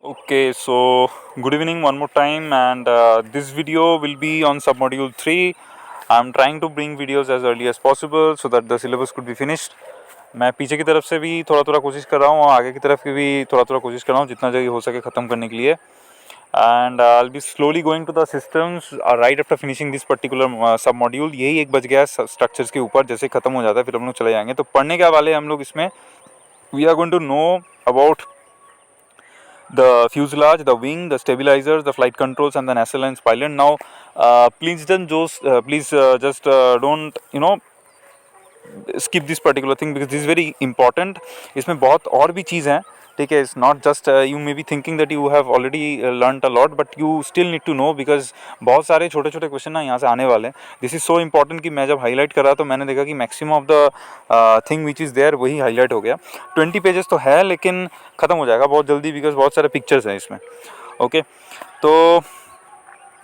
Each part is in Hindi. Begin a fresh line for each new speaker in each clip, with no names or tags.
Okay, so good evening one more time, and this video will be on submodule 3. I'm trying to bring videos as early as possible so that the syllabus could be finished. मैं पीछे की तरफ से भी थोड़ा थोड़ा कोशिश कर रहा हूँ और आगे की तरफ की भी थोड़ा थोड़ा कोशिश कर रहा हूँ जितना जल्दी हो सके ख़त्म करने के लिए. And I be slowly going to the systems right after finishing this particular sub module. यही एक बच गया स्ट्रक्चर्स के ऊपर, जैसे ख़त्म हो जाता है फिर हम लोग चले जाएंगे. तो पढ़ने क्या वाले हम लोग इसमें, we are going to know about the fuselage, the wing, the stabilizers, the flight controls, and the nacelle and pilot. Now, please just don't skip this particular thing because this is very important. इसमें बहुत और भी चीज़ हैं, ठीक है. It's not just you may be thinking that you have already learnt a lot, but you still need to know because बहुत सारे छोटे छोटे क्वेश्चन ना यहाँ से आने वाले हैं. दिस इज़ सो इम्पॉर्टेंट कि मैं जब हाईलाइट कर रहा तो मैंने देखा कि maximum of the thing which is there वही हाईलाइट हो गया. 20 पेजेस तो है लेकिन ख़त्म हो जाएगा बहुत जल्दी बिकॉज बहुत सारे पिक्चर्स हैं इसमें. ओके, तो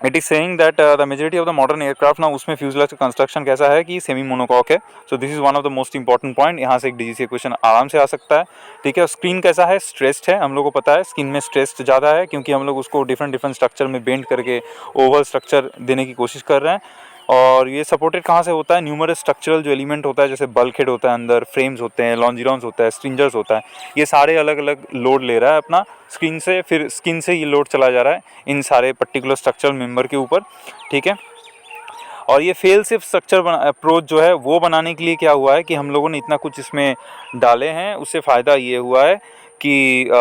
it is saying that the majority of the modern aircraft ना, उसमें फ्यूजलेज का कंस्ट्रक्शन कैसा है कि सेमी मोनोकॉक है. So this is one of the most important point. यहाँ से एक डीजीसी क्वेश्चन आराम से आ सकता है, ठीक है. स्क्रीन कैसा है, स्ट्रेस्ड है. हम लोग को पता है स्क्रीन में स्ट्रेस ज़्यादा है क्योंकि हम लोग उसको डिफरेंट स्ट्रक्चर में बेंड करके ओवल स्ट्रक्चर देने की कोशिश कर रहे हैं. और ये सपोर्टेड कहाँ से होता है, न्यूमरस स्ट्रक्चरल जो एलिमेंट होता है जैसे बल्क हेड होता है, अंदर फ्रेम्स होते हैं, लॉन्जिरॉन्स होता है, स्ट्रिंजर्स होता है, ये सारे अलग अलग लोड ले रहा है अपना स्क्रीन से. फिर स्किन से ये लोड चला जा रहा है इन सारे पर्टिकुलर स्ट्रक्चरल मेंबर के ऊपर, ठीक है. और ये फेल सेफ स्ट्रक्चर अप्रोच जो है वो बनाने के लिए क्या हुआ है कि हम लोगों ने इतना कुछ इसमें डाले हैं. उससे फ़ायदा ये हुआ है कि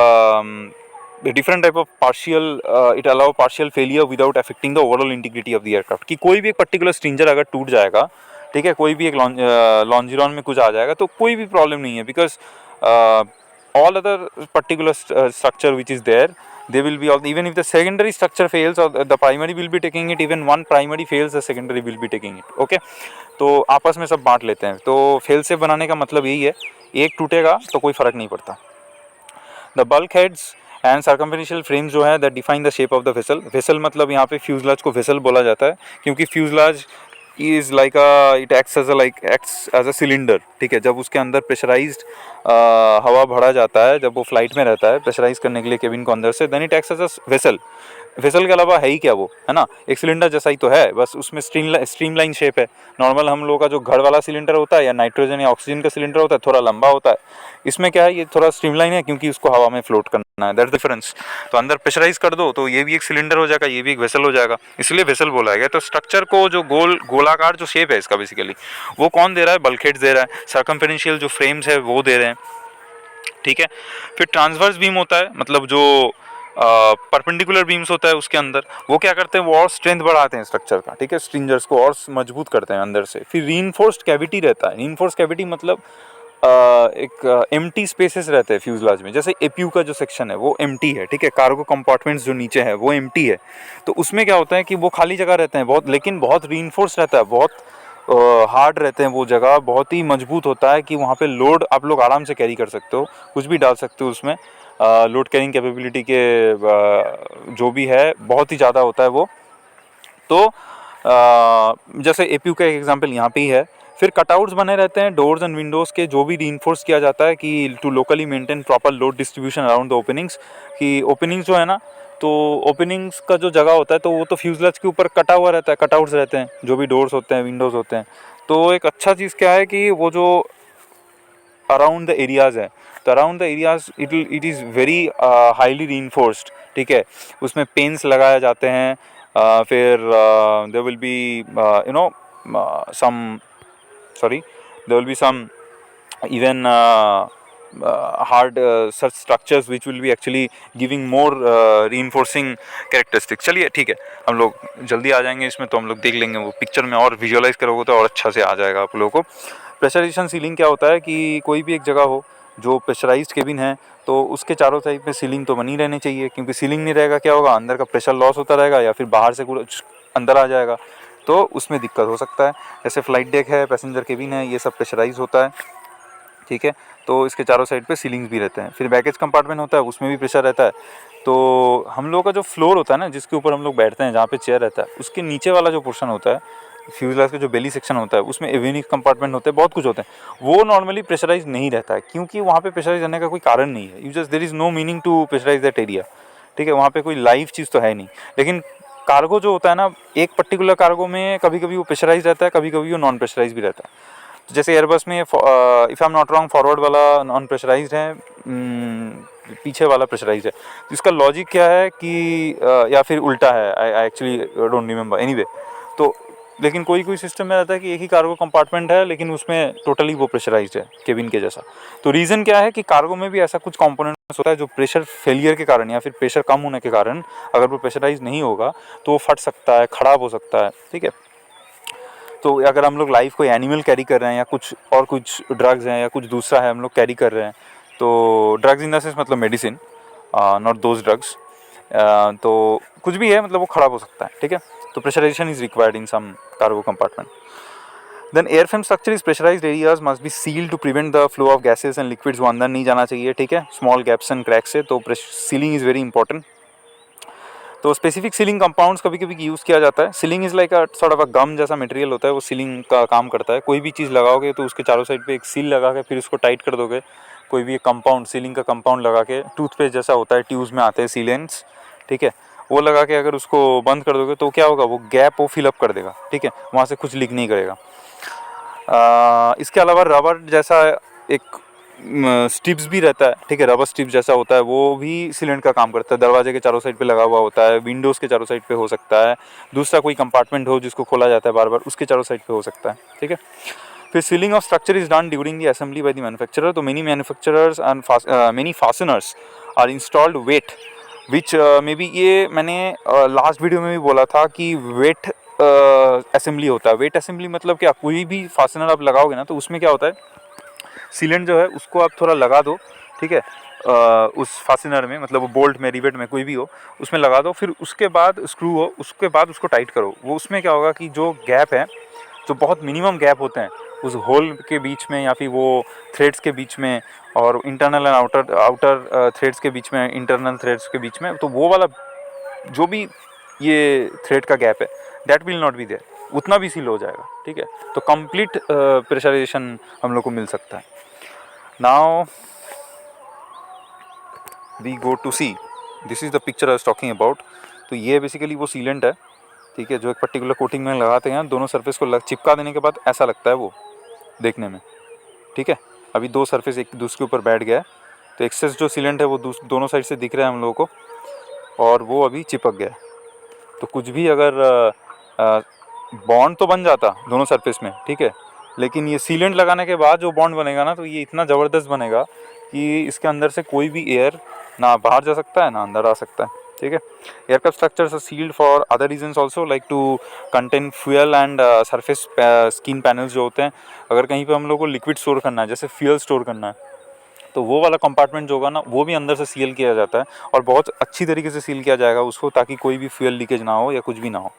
different type of partial it allow partial failure without affecting the overall integrity of the aircraft. कि कोई भी एक पर्टिकुलर स्ट्रिंजर अगर टूट जाएगा, ठीक है, कोई भी एक लॉन्जिरॉन में कुछ आ जाएगा तो कोई भी प्रॉब्लम नहीं है because all other particular structure which is there they will be all, even if the secondary structure fails or the primary will be taking it, even one primary fails the secondary will be taking it. okay, तो आपस में सब बांट लेते हैं. तो फेल सेफ बनाने का मतलब यही है, एक टूटेगा तो कोई फ़र्क नहीं पड़ता. The bulkheads and circumferential frames जो है that define the shape of the vessel. Vessel मतलब यहाँ पे फ्यूजलाज को वेसल बोला जाता है क्योंकि fuselage is like it acts as a cylinder, ठीक है. जब उसके अंदर प्रेशराइज्ड हवा भरा जाता है, जब वो फ्लाइट में रहता है प्रेशराइज करने के लिए केबिन को अंदर से, then it acts as a vessel. Vessel के अलावा है ही क्या वो, है ना, एक सिलेंडर जैसा ही तो है, बस उसमें स्ट्रीमलाइन शेप है. नॉर्मल हम लोगों का जो घर वाला सिलेंडर होता है या नाइट्रोजन या ऑक्सीजन का सिलेंडर होता है थोड़ा लंबा होता है. इसमें क्या है, ये थोड़ा स्ट्रीमलाइन है क्योंकि उसको हवा में फ्लोट करना है, दैट्स डिफरेंस. तो अंदर प्रेशराइज कर दो तो ये भी एक सिलेंडर हो जाएगा, ये भी एक वेसल हो जाएगा, इसलिए वेसल बोला गया. तो स्ट्रक्चर को जो गोलाकार जो शेप है इसका बेसिकली वो कौन दे रहा है, बल्कहेड्स दे रहा है. सर्कमफेरेंशियल जो फ्रेम्स है वो दे रहे हैं, ठीक है. फिर ट्रांसवर्स बीम होता है, मतलब जो परपेंडिकुलर बीम्स होता है उसके अंदर वो क्या करते हैं, वो और स्ट्रेंथ बढ़ाते हैं स्ट्रक्चर का, ठीक है, स्ट्रिंजर्स को और मजबूत करते हैं अंदर से. फिर रीइंफोर्स्ड कैविटी रहता है. रीइंफोर्स्ड कैविटी मतलब एक एम्प्टी स्पेसेस रहते हैं फ्यूजलाज में. जैसे एपीयू का जो सेक्शन है वो एम्प्टी है, ठीक है. कार्गो कंपार्टमेंट्स जो नीचे है वो एम्प्टी है. तो उसमें क्या होता है कि वो खाली जगह रहते हैं बहुत, लेकिन बहुत रीइंफोर्स रहता है, बहुत हार्ड रहते हैं वो जगह, बहुत ही मजबूत होता है कि वहाँ पे लोड आप लोग आराम से कैरी कर सकते हो, कुछ भी डाल सकते हो उसमें. लोड कैरिंग कैपेबिलिटी के जो भी है बहुत ही ज़्यादा होता है वो. तो जैसे एपीयू का एक एग्जांपल यहाँ पे ही है. फिर कटआउट्स बने रहते हैं डोर्स एंड विंडोज़ के, जो भी रीइंफोर्स किया जाता है कि to locally maintain proper load distribution around the openings. कि ओपनिंग्स जो है ना, तो ओपनिंग्स का जो जगह होता है तो वो तो फ्यूजलेज के ऊपर कटा हुआ रहता है, कटआउट्स रहते हैं जो भी डोर्स होते हैं, विंडोज़ होते हैं. तो एक अच्छा चीज़ क्या है कि वो जो अराउंड द एरियाज़ है, तो around the areas it is very highly reinforced, ठीक है. उसमें पेंस लगाए जाते हैं. फिर there will be there will be some even hard such structures which will be actually giving more reinforcing characteristics. चलिए ठीक है, हम लोग जल्दी आ जाएंगे इसमें, तो हम लोग देख लेंगे वो पिक्चर में और विजुअलाइज करोगे तो और अच्छा से आ जाएगा आप लोगों को. प्रेशराइजेशन सीलिंग क्या होता है कि कोई भी एक जगह हो जो प्रेशराइज्ड केबिन है तो उसके चारों साइड पे सीलिंग तो बनी रहनी चाहिए, क्योंकि सीलिंग नहीं रहेगा क्या होगा, अंदर का प्रेशर लॉस होता रहेगा या फिर बाहर से कुछ अंदर आ जाएगा तो उसमें दिक्कत हो सकता है. जैसे फ्लाइट डेक है, पैसेंजर केबिन है, ये सब प्रेशराइज होता है, ठीक है. तो इसके चारों साइड पे सीलिंग्स भी रहते हैं. फिर बैगेज कंपार्टमेंट होता है, उसमें भी प्रेशर रहता है. तो हम लोग का जो फ्लोर होता है ना, जिसके ऊपर हम लोग बैठते हैं, जहाँ पे चेयर रहता है, उसके नीचे वाला जो पोर्शन होता है फ्यूजलाज का जो बेली सेक्शन होता है, उसमें एवियोनिक्स कंपार्टमेंट होते हैं, बहुत कुछ होते हैं. वो नॉर्मली प्रेशराइज नहीं रहता है क्योंकि वहाँ पे प्रेशराइज रहने का कोई कारण नहीं है. You just there is no meaning to pressurise that area, ठीक है, वहाँ पे कोई लाइव चीज़ तो है नहीं। लेकिन कार्गो जो होता है ना, एक पर्टिकुलर कार्गो में कभी कभी वो प्रेशराइज रहता है, कभी कभी वो नॉन प्रेशराइज भी रहता है। तो जैसे एयरबस में if I am not wrong forward वाला नॉन प्रेशराइज्ड है, पीछे वाला प्रेशराइज है। तो इसका लॉजिक क्या है कि या फिर उल्टा है, I actually don't remember, anyway. तो लेकिन कोई कोई सिस्टम में रहता है कि एक ही कार्गो कंपार्टमेंट है लेकिन उसमें टोटली वो प्रेशराइज्ड है केबिन के जैसा। तो रीज़न क्या है कि कार्गो में भी ऐसा कुछ कंपोनेंट्स होता है जो प्रेशर फेलियर के कारण या फिर प्रेशर कम होने के कारण अगर वो प्रेशराइज नहीं होगा तो वो फट सकता है, ख़राब हो सकता है, ठीक है। तो अगर हम लोग लाइव कोई एनिमल कैरी कर रहे हैं या कुछ ड्रग्स हैं या कुछ दूसरा है हम लोग कैरी कर रहे हैं, तो ड्रग्स इन द सेंस मतलब मेडिसिन, नॉट दोज ड्रग्स, तो कुछ भी है मतलब वो ख़राब हो सकता है, ठीक है। तो pressurisation is required in some cargo compartment. Then airframe structure is pressurised areas must be sealed to prevent the flow of gases and liquids, वो अंदर नहीं जाना चाहिए, ठीक है, स्मॉल गैप्स एंड क्रैक्स से। तो सीलिंग इज़ वेरी इंपॉर्टेंट। तो स्पेसिफिक सीलिंग कंपाउंड्स कभी कभी यूज़ किया जाता है। Sealing is like a sort of a gum जैसा मटेरियल होता है, वो सीलिंग का काम करता है। कोई भी चीज़ लगाओगे तो उसके चारों साइड पे एक सील लगा के फिर उसको टाइट कर दोगे। कोई भी एक कंपाउंड, सीलिंग का कंपाउंड लगा के, टूथपेस्ट जैसा होता है, ट्यूब्स में आते हैं सीलेंट्स, ठीक है, वो लगा के अगर उसको बंद कर दोगे तो क्या होगा, वो गैप वो फिलअप कर देगा, ठीक है, वहाँ से कुछ लीक नहीं करेगा। इसके अलावा रबर जैसा एक स्टिप्स भी रहता है, ठीक है, रबर स्टिप्स जैसा होता है, वो भी सीलेंट का काम करता है। दरवाजे के चारों साइड पे लगा हुआ होता है, विंडोज़ के चारों साइड पे हो सकता है, दूसरा कोई कंपार्टमेंट हो जिसको खोला जाता है बार बार, उसके चारों साइड पे हो सकता है, ठीक है। फिर sealing of structure is done during the assembly by the manufacturer. तो many manufacturers and many fasteners are installed wet which may be, ये मैंने लास्ट वीडियो में भी बोला था कि वेट असेंबली होता है। वेट असेंबली मतलब क्या, कोई भी फास्टनर आप लगाओगे ना तो उसमें क्या होता है, सीलेंट जो है उसको आप थोड़ा लगा दो, ठीक है, उस फास्टनर में, मतलब वो बोल्ट में, रिवेट में, कोई भी हो, उसमें लगा दो। फिर उसके बाद स्क्रू हो, उसके बाद उसको टाइट करो। वो उसमें क्या होगा कि जो गैप है, जो बहुत मिनिमम गैप होते हैं उस होल के बीच में या फिर वो थ्रेड्स के बीच में, और इंटरनल एंड आउटर थ्रेड्स के बीच में, इंटरनल थ्रेड्स के बीच में, तो वो वाला जो भी ये थ्रेड का गैप है that will not be there, उतना भी सील हो जाएगा, ठीक है। तो कंप्लीट प्रेशराइजेशन हम लोग को मिल सकता है। Now we go to see, this is the picture I was talking about. तो ये बेसिकली वो सीलेंट है, ठीक है, जो एक पर्टिकुलर कोटिंग में लगाते हैं, दोनों सरफेस को चिपका देने के बाद ऐसा लगता है वो देखने में, ठीक है। अभी दो सरफेस एक दूसरे के ऊपर बैठ गया है, तो एक्सेस जो सीलेंट है वो दोनों साइड से दिख रहा है हम लोगों को, और वो अभी चिपक गया है। तो कुछ भी अगर बॉन्ड तो बन जाता दोनों सरफेस में, ठीक है, लेकिन ये सीलेंट लगाने के बाद जो बॉन्ड बनेगा ना, तो ये इतना ज़बरदस्त बनेगा कि इसके अंदर से कोई भी एयर ना बाहर जा सकता है ना अंदर आ सकता है, ठीक है। Aircraft structures are sealed for other reasons also, like to contain fuel and surface skin panels जो होते हैं। अगर कहीं पे हम लोग को लिक्विड स्टोर करना है, जैसे फ्यूल स्टोर करना है, तो वो वाला कंपार्टमेंट जो होगा ना, वो भी अंदर से सील किया जाता है, और बहुत अच्छी तरीके से सील किया जाएगा उसको, ताकि कोई भी फ्यूल लीकेज ना हो या कुछ भी ना हो,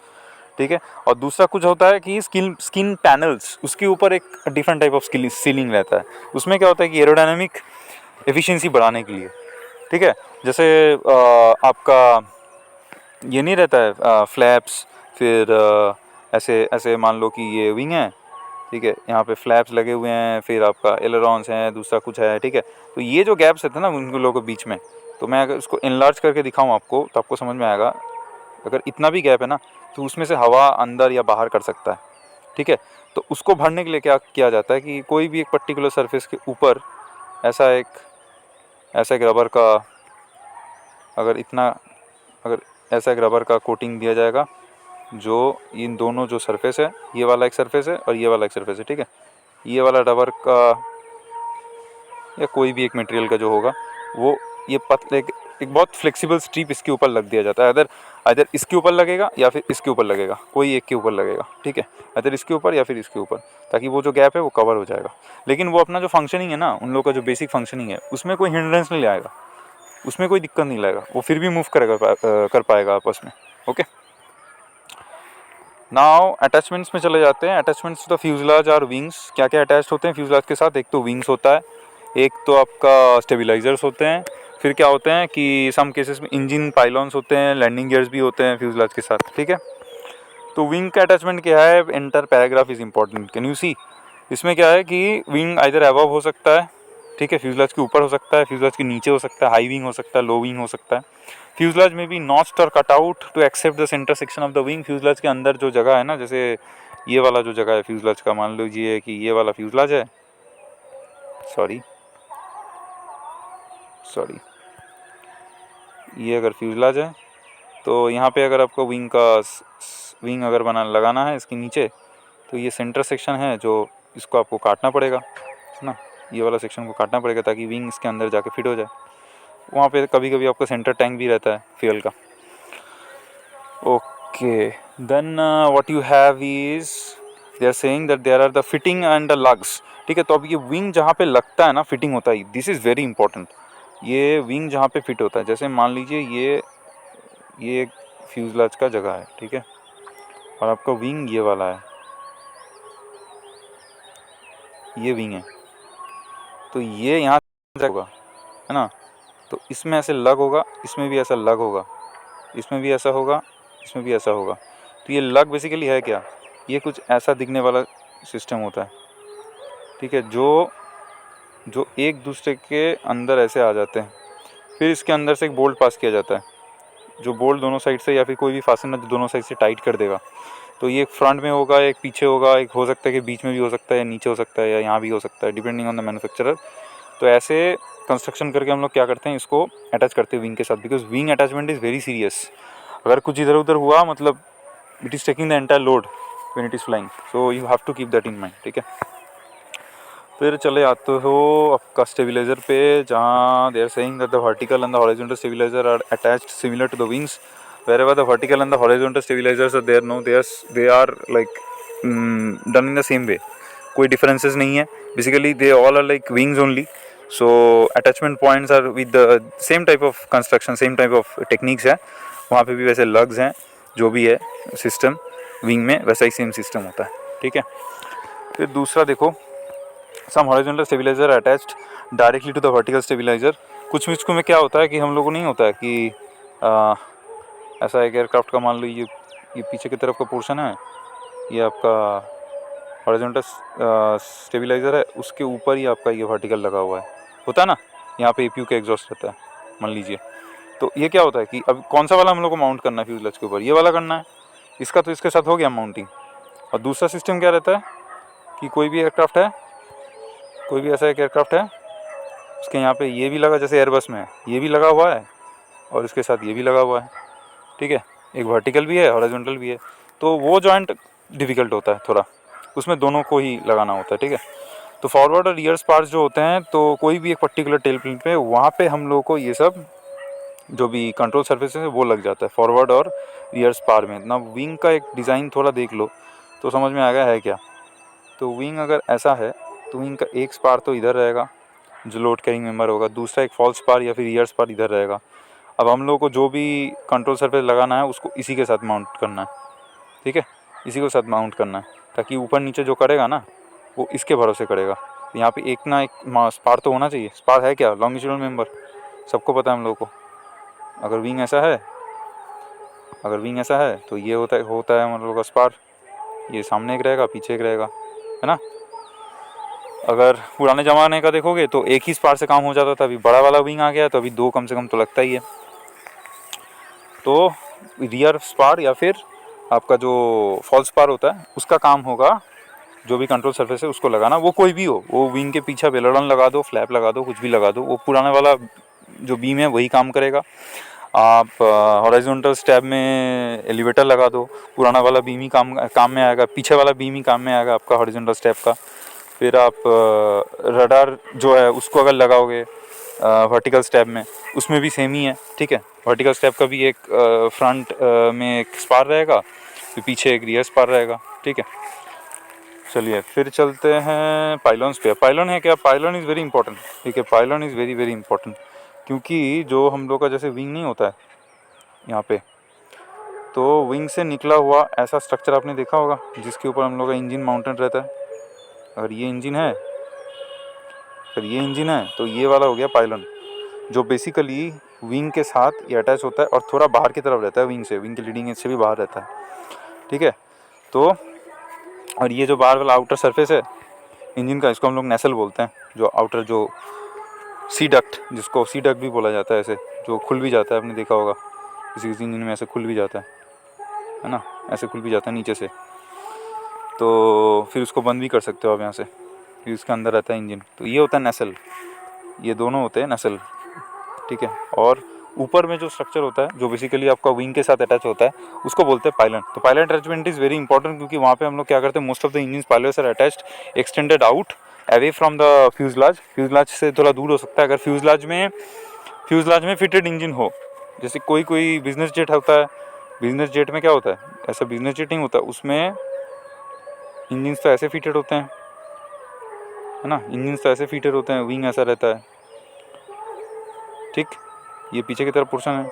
ठीक है। और दूसरा कुछ होता है कि स्किन पैनल्स, उसके ऊपर एक डिफरेंट टाइप ऑफ सीलिंग रहता है। उसमें क्या होता है कि एरोडायनामिक एफिशिएंसी बढ़ाने के लिए, ठीक है, जैसे आपका ये नहीं रहता है फ्लैप्स, फिर ऐसे ऐसे मान लो कि ये विंग है, ठीक है, यहाँ पे फ्लैप्स लगे हुए हैं, फिर आपका एलरॉन्स हैं, दूसरा कुछ है, ठीक है। तो ये जो गैप्स रहते हैं ना उन लोगों के बीच में, तो मैं अगर इसको इनलार्ज करके दिखाऊँ आपको तो आपको समझ में आएगा। अगर इतना भी गैप है ना, तो उसमें से हवा अंदर या बाहर कर सकता है, ठीक है। तो उसको भरने के लिए क्या किया जाता है कि कोई भी एक पर्टिकुलर सरफेस के ऊपर ऐसा एक रबर का, अगर ऐसा एक रबर का कोटिंग दिया जाएगा, जो इन दोनों जो सरफेस है, ये वाला एक सरफेस है और ये वाला एक सरफेस है, ठीक है। ये वाला रबर का या कोई भी एक मटेरियल का जो होगा, वो ये पतले एक बहुत फ्लेक्सिबल स्ट्रिप इसके ऊपर लग दिया जाता है। अदर इसके ऊपर लगेगा या फिर इसके ऊपर लगेगा, कोई एक के ऊपर लगेगा, ठीक है, अदर इसके ऊपर या फिर इसके ऊपर, ताकि वो जो गैप है वो कवर हो जाएगा। लेकिन वो अपना जो फंक्शनिंग है ना, उन लोगों का जो बेसिक फंक्शनिंग है, उसमें कोई हिंड्रेंस नहीं आएगा, उसमें कोई दिक्कत नहीं लाएगा, वो फिर भी मूव कर पाएगा आपस में, ओके। नाउ अटैचमेंट्स में चले जाते हैं। अटैचमेंट्स टू द फ्यूजलाज और विंग्स, क्या क्या अटैच्ड होते हैं फ्यूजलाज के साथ, एक तो विंग्स होता है, एक तो आपका स्टेबलाइजर्स होते हैं, फिर क्या होते हैं कि सम केसेस में इंजन पाइलॉन्स होते हैं, लैंडिंग गियर्स भी होते हैं फ्यूजलाज के साथ, ठीक है। तो विंग का अटैचमेंट क्या है, entire paragraph is important, can you see. इसमें क्या है कि विंग आइदर अबव हो सकता है, ठीक है, फ्यूजलाज के ऊपर हो सकता है, फ्यूजलाज के नीचे हो सकता है, हाई विंग हो सकता है, लो विंग हो सकता है। फ्यूजलाज में भी नॉच्ड और cut out to accept the centre section of the wing. Fuselage के अंदर जो जगह है ना, जैसे ये वाला जो जगह है फ्यूजलाज का, मान लीजिए कि ये वाला फ्यूजलाज है, सॉरी ये अगर फ्यूजलाज है तो यहाँ पे अगर आपको विंग अगर लगाना है इसके नीचे, तो ये सेंटर सेक्शन है जो इसको आपको काटना पड़ेगा, है ना, ये वाला सेक्शन को काटना पड़ेगा ताकि विंग इसके अंदर जाके फिट हो जाए। वहाँ पे कभी कभी आपका सेंटर टैंक भी रहता है फ्यूल का। Okay, then what you have is they are saying that there are the fitting and the lugs. ठीक है, तो अब ये विंग जहाँ पे लगता है ना, फिटिंग होता है, दिस इज़ वेरी इंपॉर्टेंट। ये विंग जहाँ पे फिट होता है, जैसे मान लीजिए ये एक फ्यूजलाज का जगह है, ठीक है, और आपका विंग ये वाला है, ये विंग है, तो ये यहाँ होगा, है ना, तो इसमें ऐसे लग होगा, इसमें भी ऐसा लग होगा, इसमें भी ऐसा होगा, इसमें भी ऐसा होगा। तो ये लग बेसिकली है क्या, ये कुछ ऐसा दिखने वाला सिस्टम होता है, ठीक है, जो एक दूसरे के अंदर ऐसे आ जाते हैं। फिर इसके अंदर से एक बोल्ट पास किया जाता है, जो बोल्ट दोनों साइड से, या फिर कोई भी फास्टनर जो दोनों साइड से टाइट कर देगा। तो ये एक फ्रंट में होगा, एक पीछे होगा, एक हो सकता है कि बीच में भी हो सकता है, या नीचे हो सकता है, या यहाँ भी हो सकता है, डिपेंडिंग ऑन द मैन्युफैक्चरर। तो ऐसे कंस्ट्रक्शन करके हम लोग क्या करते हैं, इसको अटैच करते हैं विंग के साथ, because wing attachment is very serious. अगर कुछ इधर उधर हुआ, मतलब it is taking the entire load when it is flying, so you have to keep that in mind, ठीक है। फिर चले आते हो आपका स्टेबिलाइजर पे, जहाँ they are saying that the vertical and the horizontal stabiliser are attached similar to the wings. Wherever the vertical and the horizontal stabilizers are there, no, they are like done in the same way. कोई differences नहीं है, basically they all are like wings only. So attachment points are with the same type of construction, same type of techniques है। वहाँ पे भी वैसे lugs हैं, जो भी है सिस्टम विंग में वैसा ही सेम सिस्टम होता है, ठीक है। फिर दूसरा देखो, some horizontal stabiliser attached directly to the vertical stabiliser. कुछ में क्या होता है कि हम लोगों को नहीं होता है कि ऐसा एक एयरक्राफ्ट का मान लो ये पीछे की तरफ का पोर्शन है, ये आपका हॉरिजॉन्टल स्टेबिलाइजर है, उसके ऊपर ही आपका ये वर्टिकल लगा हुआ है, होता है ना, यहाँ पे एपीयू का एग्जॉस्ट रहता है मान लीजिए। तो ये क्या होता है कि अब कौन सा वाला हम लोग को माउंट करना है फ्यूजलेज के ऊपर, ये वाला करना है, इसका तो इसके साथ हो गया माउंटिंग। और दूसरा सिस्टम क्या रहता है कि कोई भी एयरक्राफ्ट है, कोई भी ऐसा एक एयरक्राफ्ट है, उसके यहाँ पे ये भी लगा, जैसे एयरबस में है, ये भी लगा हुआ है और इसके साथ ये भी लगा हुआ है, ठीक है, एक वर्टिकल भी है, हॉरिजॉन्टल भी है। तो वो जॉइंट डिफ़िकल्ट होता है थोड़ा, उसमें दोनों को ही लगाना होता है, ठीक है। तो फॉरवर्ड और रियर स्पार्स जो होते हैं, तो कोई भी एक पर्टिकुलर टेल प्लेन पे, वहाँ पे हम लोगों को ये सब जो भी कंट्रोल सर्फेस है वो लग जाता है फॉरवर्ड और रियर स्पार में। ना विंग का एक डिज़ाइन थोड़ा देख लो तो समझ में आ गया है क्या। तो विंग अगर ऐसा है तो विंग का एक स्पार तो इधर रहेगा जो लोड कैरिंग मेंबर होगा, दूसरा एक फॉल्स स्पार या फिर रियर स्पार इधर रहेगा। अब हम लोग को जो भी कंट्रोल सरफेस लगाना है उसको इसी के साथ माउंट करना है, ठीक है, इसी के साथ माउंट करना है, ताकि ऊपर नीचे जो करेगा ना वो इसके भरोसे करेगा। यहाँ पे एक ना एक स्पार तो होना चाहिए। स्पार है क्या, लॉन्गिट्यूडनल मेंबर, सबको पता है हम लोगों को। अगर विंग ऐसा है तो ये होता है हम लोगों का स्पार, ये सामने एक रहेगा पीछे एक रहेगा, है ना। अगर पुराने ज़माने का देखोगे तो एक ही स्पार से काम हो जाता था, अभी बड़ा वाला विंग आ गया तो अभी दो कम से कम तो लगता ही है। तो रियर स्पार या फिर आपका जो फॉल्स स्पार होता है उसका काम होगा जो भी कंट्रोल सरफेस है उसको लगाना, वो कोई भी हो, वो विंग के पीछे बेलोडन लगा दो, फ्लैप लगा दो, कुछ भी लगा दो, वो पुराने वाला जो बीम है वही काम करेगा। आप हॉरिजॉन्टल स्टैब में एलिवेटर लगा दो, पुराना वाला बीम ही काम में आएगा, पीछे वाला बीम ही काम में आएगा आपका हॉरिजॉन्टल स्टैब का। फिर आप रडार जो है उसको अगर लगाओगे वर्टिकल स्टैब में, उसमें भी सेम ही है, ठीक है। वर्टिकल स्टैब का भी एक फ्रंट में एक स्पार रहेगा, फिर पीछे एक रियर स्पार रहेगा, ठीक है। चलिए फिर चलते हैं पाइलॉन्स पे। पाइलॉन है क्या, पाइलॉन इज़ वेरी इंपॉर्टेंट, ठीक है, pylon is very very important, क्योंकि जो हम लोग का जैसे विंग नहीं होता है यहाँ पे, तो विंग से निकला हुआ ऐसा स्ट्रक्चर आपने देखा होगा जिसके ऊपर हम लोग का इंजन माउंटेड रहता है। अगर ये इंजन है तो ये वाला हो गया पाइलॉन, जो बेसिकली विंग के साथ ये अटैच होता है और थोड़ा बाहर की तरफ रहता है विंग से, विंग की लीडिंग एज से भी बाहर रहता है, ठीक है। तो और ये जो बाहर वाला आउटर सरफेस है इंजन का, इसको हम लोग नेसल बोलते हैं, जो आउटर जो सी डक्ट, जिसको सी डक्ट भी बोला जाता है, ऐसे जो खुल भी जाता है, आपने देखा होगा किसी किसी इंजन में ऐसे खुल भी जाता है ना, ऐसे खुल भी जाता है नीचे से, तो फिर उसको बंद भी कर सकते हो आप यहाँ से, फिर उसके अंदर रहता है इंजन। तो ये होता है नसल, ये दोनों होते हैं नसल, ठीक है। और ऊपर में जो स्ट्रक्चर होता है जो बेसिकली आपका विंग के साथ अटैच होता है उसको बोलते हैं पायलन। तो pylon attachment is very important, क्योंकि वहाँ पे हम लोग क्या करते हैं, most of the engine pilots are attached extended out away from the fuselage. Fuselage से थोड़ा दूर हो सकता है। अगर फ्यूजलाज में फिटेड इंजन हो, जैसे कोई बिजनेस जेट होता है, बिजनेस जेट में क्या होता है, ऐसा बिजनेस जेट नहीं होता, उसमें इंजन तो ऐसे फिटेड होते हैं, है ना, इंजन तो ऐसे फिटेड होते हैं, विंग ऐसा रहता है, ठीक। ये पीछे की तरफ पोर्शन है,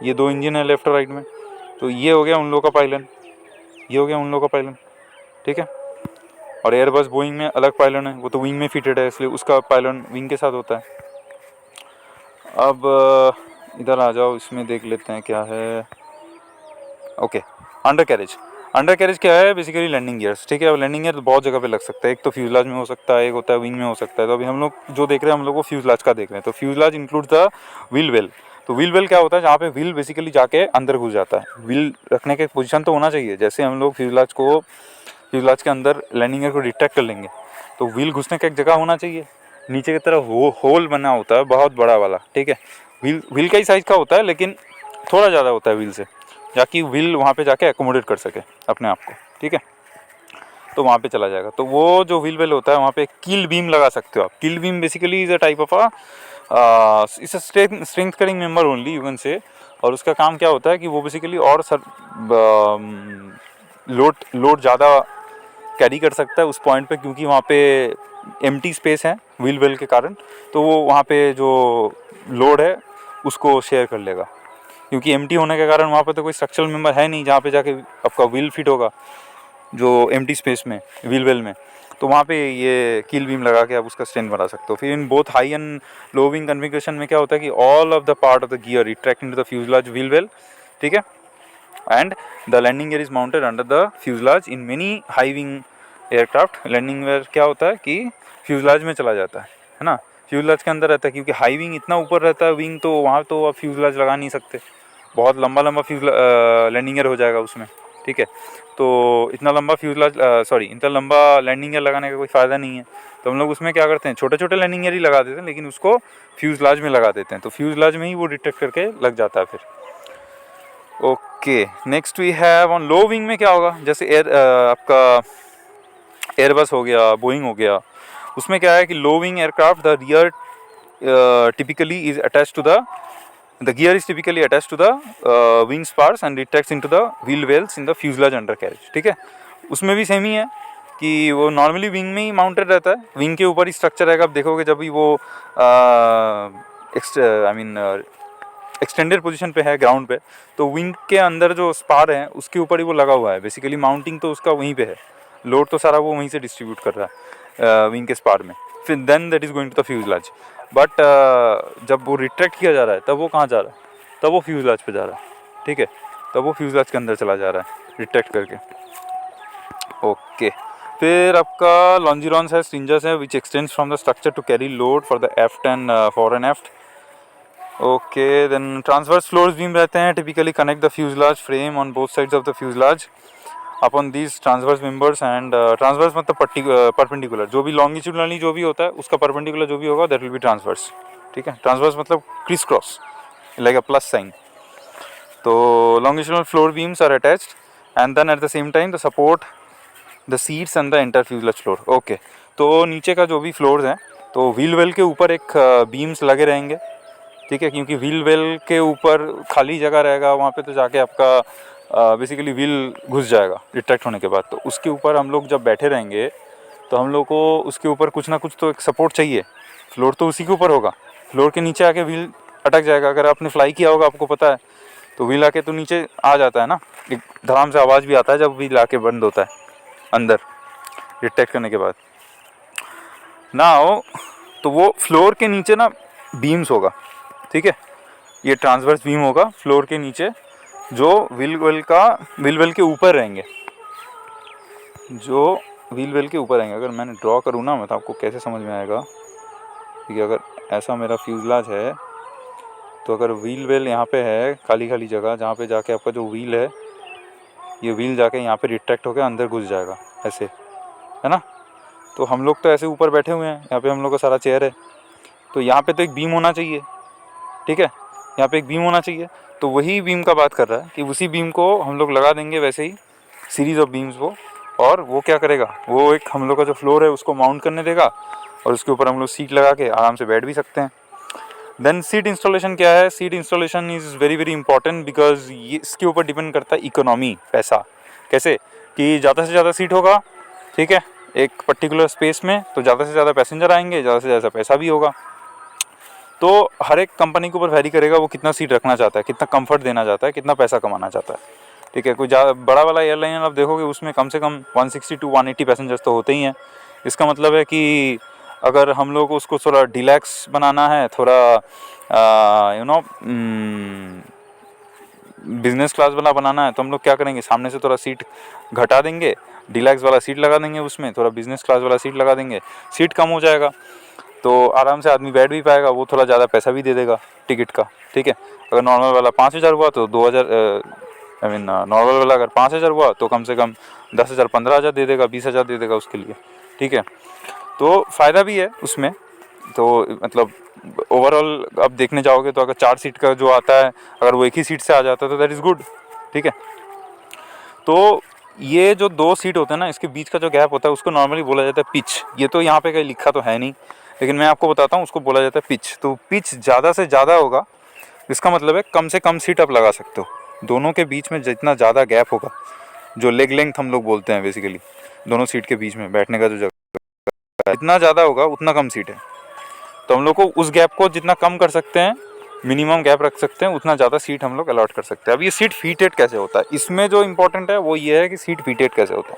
ये दो इंजन है लेफ्ट और राइट में, तो ये हो गया उन लोगों का पायलन, ये हो गया उन लोगों का पायलन, ठीक है। और एयरबस बोइंग में अलग पायलन है, वो तो विंग में फिटेड है, इसलिए उसका पायलन विंग के साथ होता है। अब इधर आ जाओ, इसमें देख लेते हैं क्या है। Okay, under carriage. Under carriage क्या है, बेसिकली लैंडिंग गियर्स, ठीक है। अब लैंडिंग गियर तो बहुत जगह पे लग सकता है, एक तो फ्यूजलाज में हो सकता है, एक होता है विंग में हो सकता है। तो अभी हम लोग जो देख रहे हैं, हम लोग को फ्यूजलाज का देख रहे हैं। तो fuselage include the wheel well. तो व्हील वेल क्या होता है, जहाँ पे व्हील बेसिकली जाके अंदर घुस जाता है। व्हील रखने के पोजीशन तो होना चाहिए, जैसे हम लोग फ्यूजलाज के अंदर लैंडिंग गियर को डिटेक्ट कर लेंगे, तो व्हील घुसने का एक जगह होना चाहिए। नीचे की तरफ वो होल बना होता है बहुत बड़ा वाला, ठीक है। व्हील का ही साइज का होता है, लेकिन थोड़ा ज़्यादा होता है व्हील से, ताकि व्हील वहाँ पे जाके एकोमोडेट कर सके अपने आप को, ठीक है। तो वहाँ पे चला जाएगा। तो वो जो व्हील वेल होता है, वहाँ पे कील बीम लगा सकते हो आप। Keel beam basically is a type of it's a strength carrying member only, you can say. और उसका काम क्या होता है कि वो बेसिकली और लोड ज़्यादा कैरी कर सकता है उस पॉइंट पे, क्योंकि वहाँ पे एम्प्टी स्पेस है व्हील वेल के कारण, तो वो वहाँ पे जो लोड है उसको शेयर कर लेगा। क्योंकि एम्प्टी होने के कारण वहाँ पे तो कोई स्ट्रक्चरल मेंबर है नहीं जहाँ पे जाके आपका व्हील फिट होगा, जो एम्प्टी स्पेस में व्हील वेल में। तो वहाँ पे ये कील बीम लगा के आप उसका स्ट्रेंथ बढ़ा सकते हो। फिर in both high and low wing configuration में क्या होता है कि all of the part of the gear retract into the fuselage wheel well, ठीक है। And the landing gear is mounted under the fuselage in many high wing aircraft. Landing gear क्या होता है कि फ्यूजलाज में चला जाता है ना, फ्यूजलाज के अंदर रहता है, क्योंकि हाई विंग इतना ऊपर रहता है विंग, तो वहाँ तो आप फ्यूजलाज लगा नहीं सकते, बहुत लंबा फ्यूज लैंडिंग गियर हो जाएगा उसमें, ठीक है। तो इतना लंबा इतना लंबा लैंडिंग गियर लगाने का कोई फ़ायदा नहीं है। तो हम लोग उसमें क्या करते हैं, छोटे छोटे लैंडिंग गियर ही लगा देते हैं, लेकिन उसको फ्यूजलाज में लगा देते हैं, तो फ्यूजलाज में ही वो डिटेक्ट करके लग जाता है फिर। Okay, next we have on low wing में क्या होगा, जैसे आपका एयरबस हो गया, बोइंग हो गया, उसमें क्या है कि low wing aircraft the rear typically is attached to the gear is typically attached to the wing spars and retracts into the wheel wells in the fuselage undercarriage, ठीक है। उसमें भी सेम ही है कि वो नॉर्मली विंग में ही माउंटेड रहता है, विंग के ऊपर ही स्ट्रक्चर रहेगा। आप देखोगे जब भी वो एक्सटेंडेड पोजीशन पे है ग्राउंड पे, तो विंग के अंदर जो स्पार है उसके ऊपर ही वो लगा हुआ है। बेसिकली माउंटिंग तो उसका वहीं पे है, लोड तो सारा वो वहीं से डिस्ट्रीब्यूट कर रहा है विंग के स्पार में। फिर then that is going to the fuselage. But जब वो रिट्रैक्ट किया जा रहा है, तब वो कहाँ जा रहा है, तब वो फ्यूजलाज पे जा रहा है, ठीक है। तब वो फ्यूजलाज के अंदर चला जा रहा है रिट्रैक्ट करके। ओके, फिर आपका लॉन्जिरॉन्स है, स्ट्रिंजर्स है, which extends from the structure to carry load for the aft end fore and aft. Okay, then transverse floors beam रहते हैं, typically connect the fuselage frame on both sides of the fuselage upon these transverse members. And transverse मतलब परपेंडिकुलर, जो भी लॉन्गिट्यूडनली जो भी होता है उसका परपेंडिकुलर जो भी होगा दैट विल बी ट्रांसवर्स, ठीक है। ट्रांसवर्स मतलब क्रिस क्रॉस, लाइक अ प्लस साइन। तो longitudinal floor beams are attached and then at the same time the support the seats and the entire fuselage floor. Okay, तो नीचे का जो भी फ्लोर्स हैं, तो व्हील वेल के ऊपर एक बीम्स लगे रहेंगे, ठीक है, क्योंकि व्हील वेल के ऊपर खाली जगह रहेगा, वहाँ पे तो जाके आपका बेसिकली व्हील घुस जाएगा रिट्रैक्ट होने के बाद। तो उसके ऊपर हम लोग जब बैठे रहेंगे तो हम लोग को उसके ऊपर कुछ ना कुछ तो एक सपोर्ट चाहिए। फ्लोर तो उसी के ऊपर होगा, फ्लोर के नीचे आके व्हील अटक जाएगा। अगर आपने फ्लाई किया होगा आपको पता है, तो व्हील आके तो नीचे आ जाता है ना, एक धड़ाम से आवाज़ भी आता है जब व्हील आके बंद होता है अंदर रिट्रैक्ट करने के बाद ना हो। तो वो फ्लोर के नीचे ना बीम्स होगा, ठीक है, ये ट्रांसवर्स बीम होगा फ्लोर के नीचे, जो व्हील वेल के ऊपर रहेंगे, जो व्हील वेल के ऊपर रहेंगे। अगर मैंने ड्रॉ करूँ ना, मैं तो आपको कैसे समझ में आएगा कि अगर ऐसा मेरा फ्यूजलाज है, तो अगर व्हील वेल यहाँ पे है खाली खाली जगह, जहाँ पे जाके आपका जो व्हील है, ये व्हील जाके यहाँ पे रिट्रैक्ट होकर अंदर घुस जाएगा ऐसे, है ना। तो हम लोग तो ऐसे ऊपर बैठे हुए हैं, यहाँ पे हम लोग का सारा चेयर है, तो यहाँ पे तो एक बीम होना चाहिए, ठीक है, यहाँ पे एक बीम होना चाहिए। तो वही बीम का बात कर रहा है कि उसी बीम को हम लोग लगा देंगे वैसे ही, सीरीज ऑफ बीम्स वो, और वो क्या करेगा, वो एक हम लोग का जो फ्लोर है उसको माउंट करने देगा, और उसके ऊपर हम लोग सीट लगा के आराम से बैठ भी सकते हैं। देन सीट इंस्टॉलेशन क्या है, seat installation is very very important, because ये इसके ऊपर डिपेंड करता है इकोनॉमी, पैसा। कैसे कि ज़्यादा से ज़्यादा सीट होगा, ठीक है, एक पर्टिकुलर स्पेस में, तो ज़्यादा से ज़्यादा पैसेंजर आएंगे, ज़्यादा से ज़्यादा पैसा भी होगा। तो हर एक कंपनी के ऊपर वैरी करेगा वो कितना सीट रखना चाहता है, कितना कंफर्ट देना चाहता है, कितना पैसा कमाना चाहता है, ठीक है। कोई बड़ा वाला एयरलाइन आप देखोगे उसमें कम से कम 160 टू 180 पैसेंजर्स तो होते ही हैं। इसका मतलब है कि अगर हम लोग उसको थोड़ा डिलैक्स बनाना है, थोड़ा बिजनेस क्लास वाला बनाना है, तो हम लोग क्या करेंगे, सामने से थोड़ा सीट घटा देंगे, डिलैक्स वाला सीट लगा देंगे, उसमें थोड़ा बिजनेस क्लास वाला सीट लगा देंगे, सीट कम हो जाएगा, तो आराम से आदमी बैठ भी पाएगा, वो थोड़ा ज़्यादा पैसा भी दे देगा टिकट का, ठीक है। अगर नॉर्मल वाला 5,000 हुआ तो 2,000, आई मीन नॉर्मल वाला अगर 5,000 हुआ तो कम से कम 10,000 15,000 दे देगा, 20,000 दे देगा उसके लिए, ठीक है। तो फ़ायदा भी है उसमें, तो मतलब ओवरऑल अब देखने जाओगे तो अगर 4 सीट का जो आता है, अगर वो एक ही सीट से आ जाता है तो दैट इज़ गुड, ठीक है। तो ये जो 2 सीट होते हैं ना, इसके बीच का जो गैप होता है उसको नॉर्मली बोला जाता है पिच। ये तो यहाँ पे कहीं लिखा तो है नहीं, लेकिन मैं आपको बताता हूँ, उसको बोला जाता है पिच। तो पिच ज़्यादा से ज़्यादा होगा, इसका मतलब है कम से कम सीट आप लगा सकते हो। दोनों के बीच में जितना ज़्यादा गैप होगा, जो लेग लेंथ हम लोग बोलते हैं बेसिकली, दोनों सीट के बीच में बैठने का जो जगह जितना ज़्यादा होगा उतना कम सीट है। तो हम लोग को उस गैप को जितना कम कर सकते हैं, मिनिमम गैप रख सकते हैं, उतना ज़्यादा सीट हम लोग अलॉट कर सकते हैं। अब ये सीट फीटेड कैसे होता है, इसमें जो इंपॉर्टेंट है वो ये है कि सीट फीटेड कैसे होता है।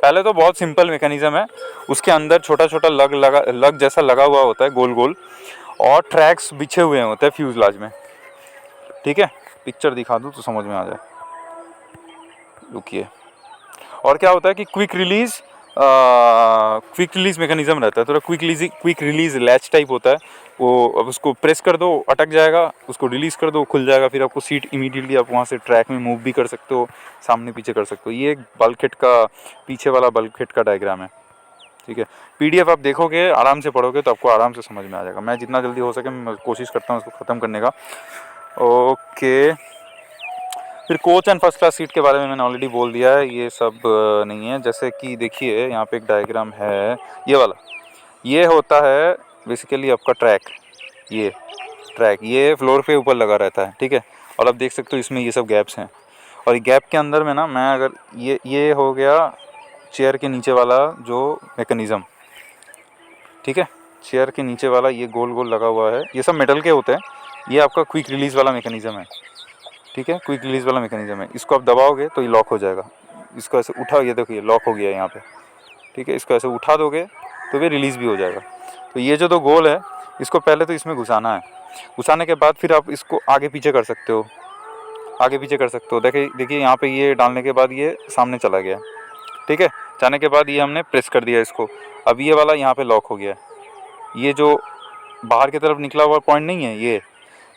पहले तो बहुत सिंपल मैकेनिज्म है, उसके अंदर छोटा छोटा लग जैसा लगा हुआ होता है, गोल गोल, और ट्रैक्स बिछे हुए होते हैं फ्यूजलाज में, ठीक है। पिक्चर दिखा दूँ तो समझ में आ जाए, रुकिए। और क्या होता है कि क्विक रिलीज मैकेनिज्म रहता है, थोड़ा क्विक रिलीज लैच टाइप होता है वो। अब उसको प्रेस कर दो, अटक जाएगा, उसको रिलीज़ कर दो, खुल जाएगा, फिर आपको सीट इमीडिएटली आप वहाँ से ट्रैक में मूव भी कर सकते हो, सामने पीछे कर सकते हो। ये एक बल्कहेड का, पीछे वाला बल्कहेड का डायग्राम है, ठीक है। पीडीएफ आप देखोगे, आराम से पढ़ोगे तो आपको आराम से समझ में आ जाएगा। मैं जितना जल्दी हो सके मैं कोशिश करता हूँ उसको ख़त्म करने का। ओके, फिर coach and first class seat के बारे में मैंने ऑलरेडी बोल दिया है, ये सब नहीं है। जैसे कि देखिए यहाँ पे एक डायग्राम है, ये वाला, ये होता है बेसिकली आपका ट्रैक। ये फ्लोर पे ऊपर लगा रहता है, ठीक है। और आप देख सकते हो इसमें ये सब गैप्स हैं, और गैप के अंदर में ना, मैं अगर ये हो गया चेयर के नीचे वाला जो मैकेनिज़्म, ठीक है, चेयर के नीचे वाला ये गोल गोल लगा हुआ है, ये सब मेटल के होते हैं। ये आपका क्विक रिलीज़ वाला मैकेनिज़्म है, ठीक है, क्विक रिलीज़ वाला मैकेनिज़्म है। इसको आप दबाओगे तो ये लॉक हो जाएगा, इसको ऐसे उठा, ये देखो ये लॉक हो गया है यहाँ पे, ठीक है। इसको ऐसे उठा दोगे तो ये रिलीज़ भी हो जाएगा। तो ये जो 2 गोल है, इसको पहले तो इसमें घुसाना है, घुसाने के बाद फिर आप इसको आगे पीछे कर सकते हो, देखिए यहाँ पे ये डालने के बाद ये सामने चला गया, ठीक है। जाने के बाद ये हमने प्रेस कर दिया इसको, अब ये वाला यहाँ पे लॉक हो गया है। ये जो बाहर की तरफ निकला हुआ पॉइंट नहीं है, ये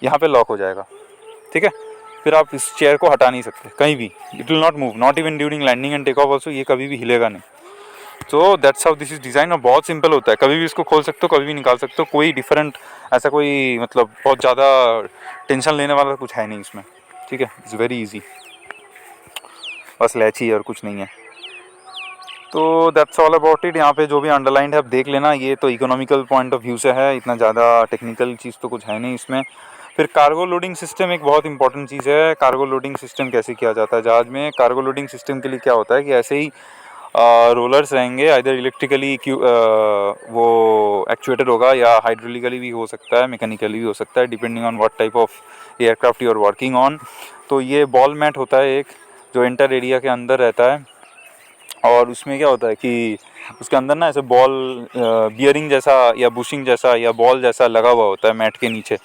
यहाँ पे लॉक हो जाएगा, ठीक है। फिर आप इस चेयर को हटा नहीं सकते कहीं भी, it will not move, not even during landing and take off also, ये कभी भी हिलेगा नहीं। तो that's how this is design, और बहुत सिंपल होता है, कभी भी इसको खोल सकते हो, कभी भी निकाल सकते हो, कोई डिफरेंट ऐसा कोई मतलब बहुत ज़्यादा टेंशन लेने वाला कुछ है नहीं इसमें, ठीक है। इट्स वेरी इजी, बस लैच ही है और कुछ नहीं है। तो दैट्स ऑल अबाउट इट। यहाँ पे जो भी अंडरलाइंड है आप देख लेना, ये तो इकोनॉमिकल पॉइंट ऑफ व्यू से है, इतना ज़्यादा टेक्निकल चीज़ तो कुछ है नहीं इसमें। फिर कार्गो लोडिंग सिस्टम एक बहुत इंपॉर्टेंट चीज़ है। कार्गो लोडिंग सिस्टम कैसे किया जाता है जहाज़ में? कार्गो लोडिंग सिस्टम के लिए क्या होता है कि ऐसे ही रोलर्स रहेंगे, आइदर इलेक्ट्रिकली वो एक्चुएटेड होगा, या हाइड्रोलिकली भी हो सकता है, मैकेनिकली भी हो सकता है, depending on what type of aircraft you are working on. तो ये बॉल मैट होता है एक, जो इंटर एरिया के अंदर रहता है, और उसमें क्या होता है कि उसके अंदर ना ऐसे बॉल बियरिंग जैसा या बुशिंग जैसा या बॉल जैसा लगा हुआ होता है मैट के नीचे।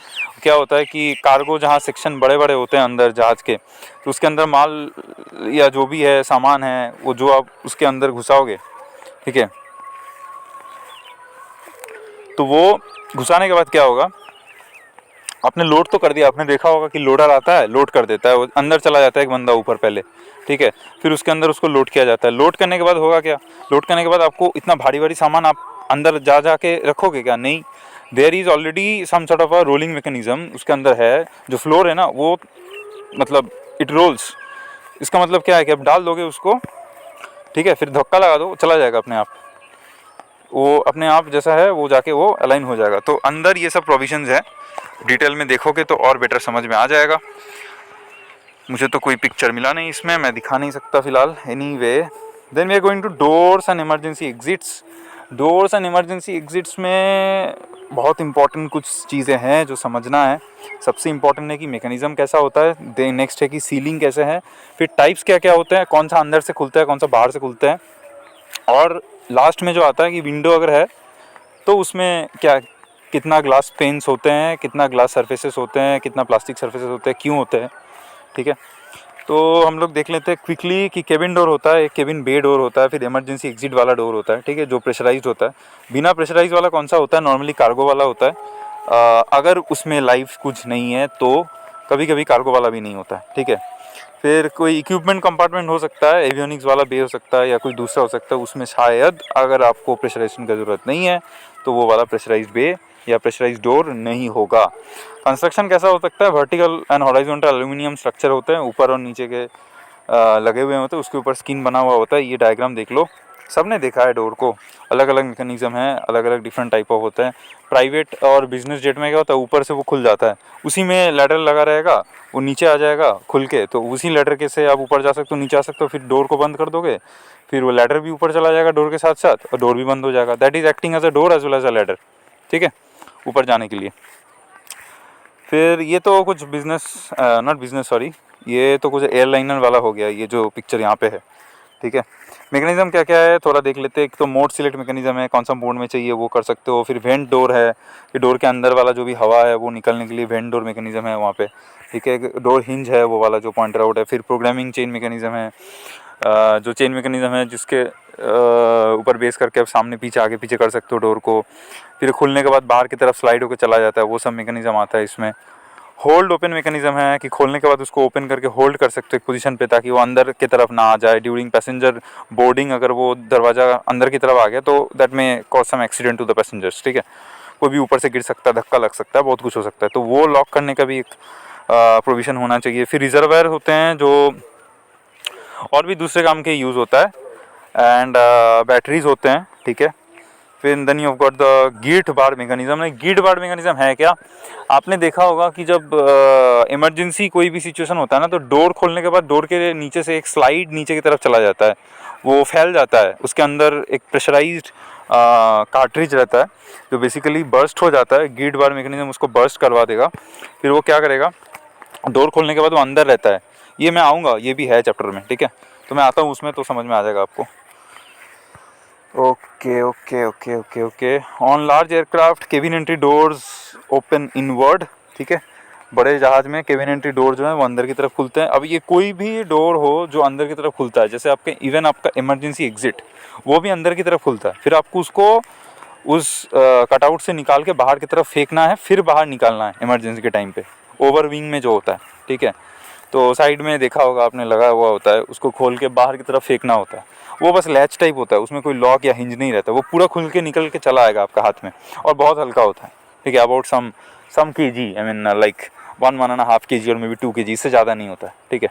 क्या होता है कि कार्गो जहाँ सेक्शन बड़े बड़े होते हैं अंदर जहाज़ के, तो उसके अंदर माल या जो भी है सामान है वो जो आप उसके अंदर घुसाओगे, ठीक है, तो वो घुसाने के बाद क्या होगा, आपने लोड तो कर दिया, आपने देखा होगा कि लोडर आता है, लोड कर देता है, वो अंदर चला जाता है एक बंदा ऊपर पहले, ठीक है, फिर उसके अंदर उसको लोड किया जाता है। लोड करने के बाद होगा क्या, लोड करने के बाद आपको इतना भारी भारी सामान आप अंदर जा के रखोगे क्या, नहीं, there is already some sort of a rolling mechanism उसके अंदर है। जो फ्लोर है ना वो मतलब इट रोल्स, इसका मतलब क्या है कि आप डाल दोगे उसको, ठीक है, फिर धक्का लगा दो, चला जाएगा अपने आप, वो अपने आप जैसा है वो जाके वो अलाइन हो जाएगा। तो अंदर ये सब प्रोविजंस है, डिटेल में देखोगे तो और बेटर समझ में आ जाएगा। मुझे तो कोई पिक्चर मिला नहीं इसमें, मैं दिखा नहीं सकता फिलहाल। Anyway, then we are going to doors and emergency exits. Doors and emergency exits में बहुत इंपॉर्टेंट कुछ चीज़ें हैं जो समझना है। सबसे इंपॉर्टेंट है कि मैकेनिज्म कैसा होता है, देन नेक्स्ट है कि सीलिंग कैसे है, फिर टाइप्स क्या क्या होते हैं, कौन सा अंदर से खुलता है कौन सा बाहर से खुलता है, और लास्ट में जो आता है कि विंडो अगर है तो उसमें क्या, कितना ग्लास पेन्स होते हैं, कितना ग्लास सरफेसेस होते हैं, कितना प्लास्टिक सरफेसेस होते हैं, क्यों होते हैं, ठीक है। तो हम लोग देख लेते हैं क्विकली कि केबिन डोर होता है, एक केबिन बे डोर होता है, फिर इमरजेंसी एग्जिट वाला डोर होता है, ठीक है, जो प्रेशराइज्ड होता है। बिना प्रेशराइज वाला कौन सा होता है, नॉर्मली कार्गो वाला होता है। अगर उसमें लाइफ कुछ नहीं है तो कभी कभी कार्गो वाला भी नहीं होता है, ठीक है। फिर कोई इक्विपमेंट कंपार्टमेंट हो सकता है, एवियोनिक्स वाला बे हो सकता है, या कोई दूसरा हो सकता है, उसमें शायद अगर आपको प्रेशराइजेशन की ज़रूरत नहीं है तो वो वाला प्रेशराइज्ड बे या प्रेशराइज्ड डोर नहीं होगा। कंस्ट्रक्शन कैसा हो सकता है, vertical and horizontal aluminium structure होते हैं, ऊपर और नीचे के लगे हुए होते हैं, उसके ऊपर स्किन बना हुआ होता है। ये डायग्राम देख लो, सबने देखा है डोर को, अलग अलग मैकेनिज्म है, अलग अलग डिफरेंट टाइप ऑफ होते हैं। प्राइवेट और बिजनेस जेट में क्या होता है, ऊपर से वो खुल जाता है, उसी में लैडर लगा रहेगा, वो नीचे आ जाएगा खुल के, तो उसी लैडर के से आप ऊपर जा सकते हो, नीचे आ सकते हो, फिर डोर को बंद कर दोगे, फिर वो लैडर भी ऊपर चला जाएगा डोर के साथ साथ, और डोर भी बंद हो जाएगा। That is acting as a door as well as a ladder, ठीक है, ऊपर जाने के लिए। फिर ये तो कुछ बिजनेस, नॉट बिजनेस सॉरी, ये तो कुछ एयरलाइनर वाला हो गया, ये जो पिक्चर यहाँ पे है, ठीक है। मैकेनिज्म क्या क्या है थोड़ा देख लेते हैं। एक तो मोड सिलेक्ट मैकेनिज्म है, कौन सा मोड में चाहिए वो कर सकते हो। फिर वेंट डोर है, कि डोर के अंदर वाला जो भी हवा है वो निकलने के लिए वेंट डोर मैकेनिज्म है वहाँ पे, ठीक है। डोर हिंज है वो वाला जो पॉइंटर आउट है। फिर प्रोग्रामिंग चेन मैकेनिज्म है, जो चेन मैकेनिज्म है जिसके ऊपर बेस करके आप सामने पीछे आगे पीछे कर सकते हो डोर को। फिर खुलने के बाद बाहर की तरफ स्लाइड होकर चला जाता है, वो सब मैकेनिज्म आता है इसमें। होल्ड ओपन मैकेनिज्म है कि खोलने के बाद उसको ओपन करके होल्ड कर सकते हो एक पोजीशन पे, ताकि वो अंदर की तरफ ना आ जाए ड्यूरिंग पैसेंजर बोर्डिंग। अगर वो दरवाज़ा अंदर की तरफ आ गया तो दैट में cause some accident to the passengers, ठीक है। कोई भी ऊपर से गिर सकता है, धक्का लग सकता है, बहुत कुछ हो सकता है, तो वो लॉक करने का भी एक प्रोविज़न होना चाहिए। फिर रिजर्वायर होते हैं जो और भी दूसरे काम के यूज़ होता है, एंड बैटरीज होते हैं, ठीक है। फिर then you got the git bar mechanism. Git bar mechanism है क्या, आपने देखा होगा कि जब इमरजेंसी कोई भी सिचुएशन होता है ना, तो डोर खोलने के बाद डोर के नीचे से एक स्लाइड नीचे की तरफ चला जाता है, वो फैल जाता है, उसके अंदर एक प्रेशराइज्ड कार्ट्रिज रहता है जो बेसिकली बर्स्ट हो जाता है। गिट बार मैकेनिज्म उसको बर्स्ट करवा देगा, फिर वो क्या करेगा, डोर खोलने के बाद वो अंदर रहता है। ये मैं आऊँगा, ये भी है चैप्टर में, ठीक है, तो मैं आता हूँ उसमें तो समझ में आ जाएगा आपको। Okay okay okay okay okay. On large aircraft cabin entry doors open inward, ठीक है। बड़े जहाज में केबिन एंट्री डोर जो है वो अंदर की तरफ खुलते हैं। अब ये कोई भी डोर हो जो अंदर की तरफ खुलता है, जैसे आपके इवन आपका इमरजेंसी एग्जिट वो भी अंदर की तरफ खुलता है, फिर आपको उसको उस कटआउट से निकाल के बाहर की तरफ फेंकना है, फिर बाहर निकालना है इमरजेंसी के टाइम पे, ओवर विंग में जो होता है, ठीक है। तो साइड में देखा होगा आपने लगा हुआ होता है, उसको खोल के बाहर की तरफ फेंकना होता है। वो बस लैच टाइप होता है, उसमें कोई लॉक या हिंज नहीं रहता, वो पूरा खुल के निकल के चला आएगा आपका हाथ में, और बहुत हल्का होता है, ठीक है। About some KG, I mean like 1.5 kg और मे बी 2 kg, इससे ज़्यादा नहीं होता है, ठीक है।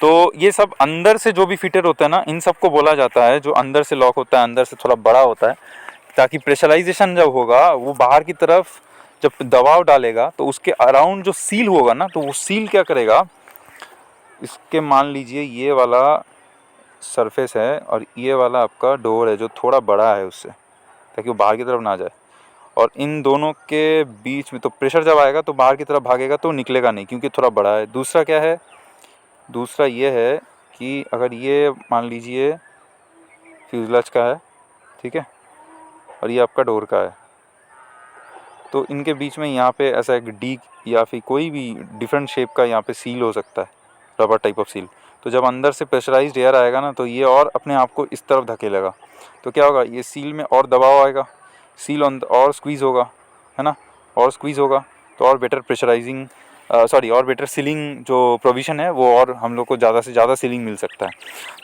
तो ये सब अंदर से जो भी फिटर होता है ना, इन सबको बोला जाता है जो अंदर से लॉक होता है, अंदर से थोड़ा बड़ा होता है, ताकि प्रेशराइजेशन जब होगा वो बाहर की तरफ जब दबाव डालेगा तो उसके अराउंड जो सील होगा ना, तो वो सील क्या करेगा, इसके मान लीजिए ये वाला सरफेस है और ये वाला आपका डोर है जो थोड़ा बड़ा है उससे, ताकि वो बाहर की तरफ ना जाए, और इन दोनों के बीच में तो प्रेशर जब आएगा तो बाहर की तरफ भागेगा तो निकलेगा नहीं, क्योंकि थोड़ा बड़ा है। दूसरा क्या है, दूसरा ये है कि अगर ये मान लीजिए फ्यूजलेज का है, ठीक है, और ये आपका डोर का है, तो इनके बीच में यहाँ पे ऐसा एक डी या फिर कोई भी डिफरेंट शेप का यहाँ पे सील हो सकता है, रबर टाइप ऑफ सील। तो जब अंदर से प्रेशराइज्ड एयर आएगा ना, तो ये और अपने आप को इस तरफ धकेलेगा, तो क्या होगा, ये सील में और दबाव आएगा, सील ऑन और स्क्वीज़ होगा, है ना, और स्क्वीज़ होगा तो और बेटर प्रेशराइजिंग और बेटर सीलिंग जो प्रोविज़न है वो और हम लोग को ज़्यादा से ज़्यादा सीलिंग मिल सकता है।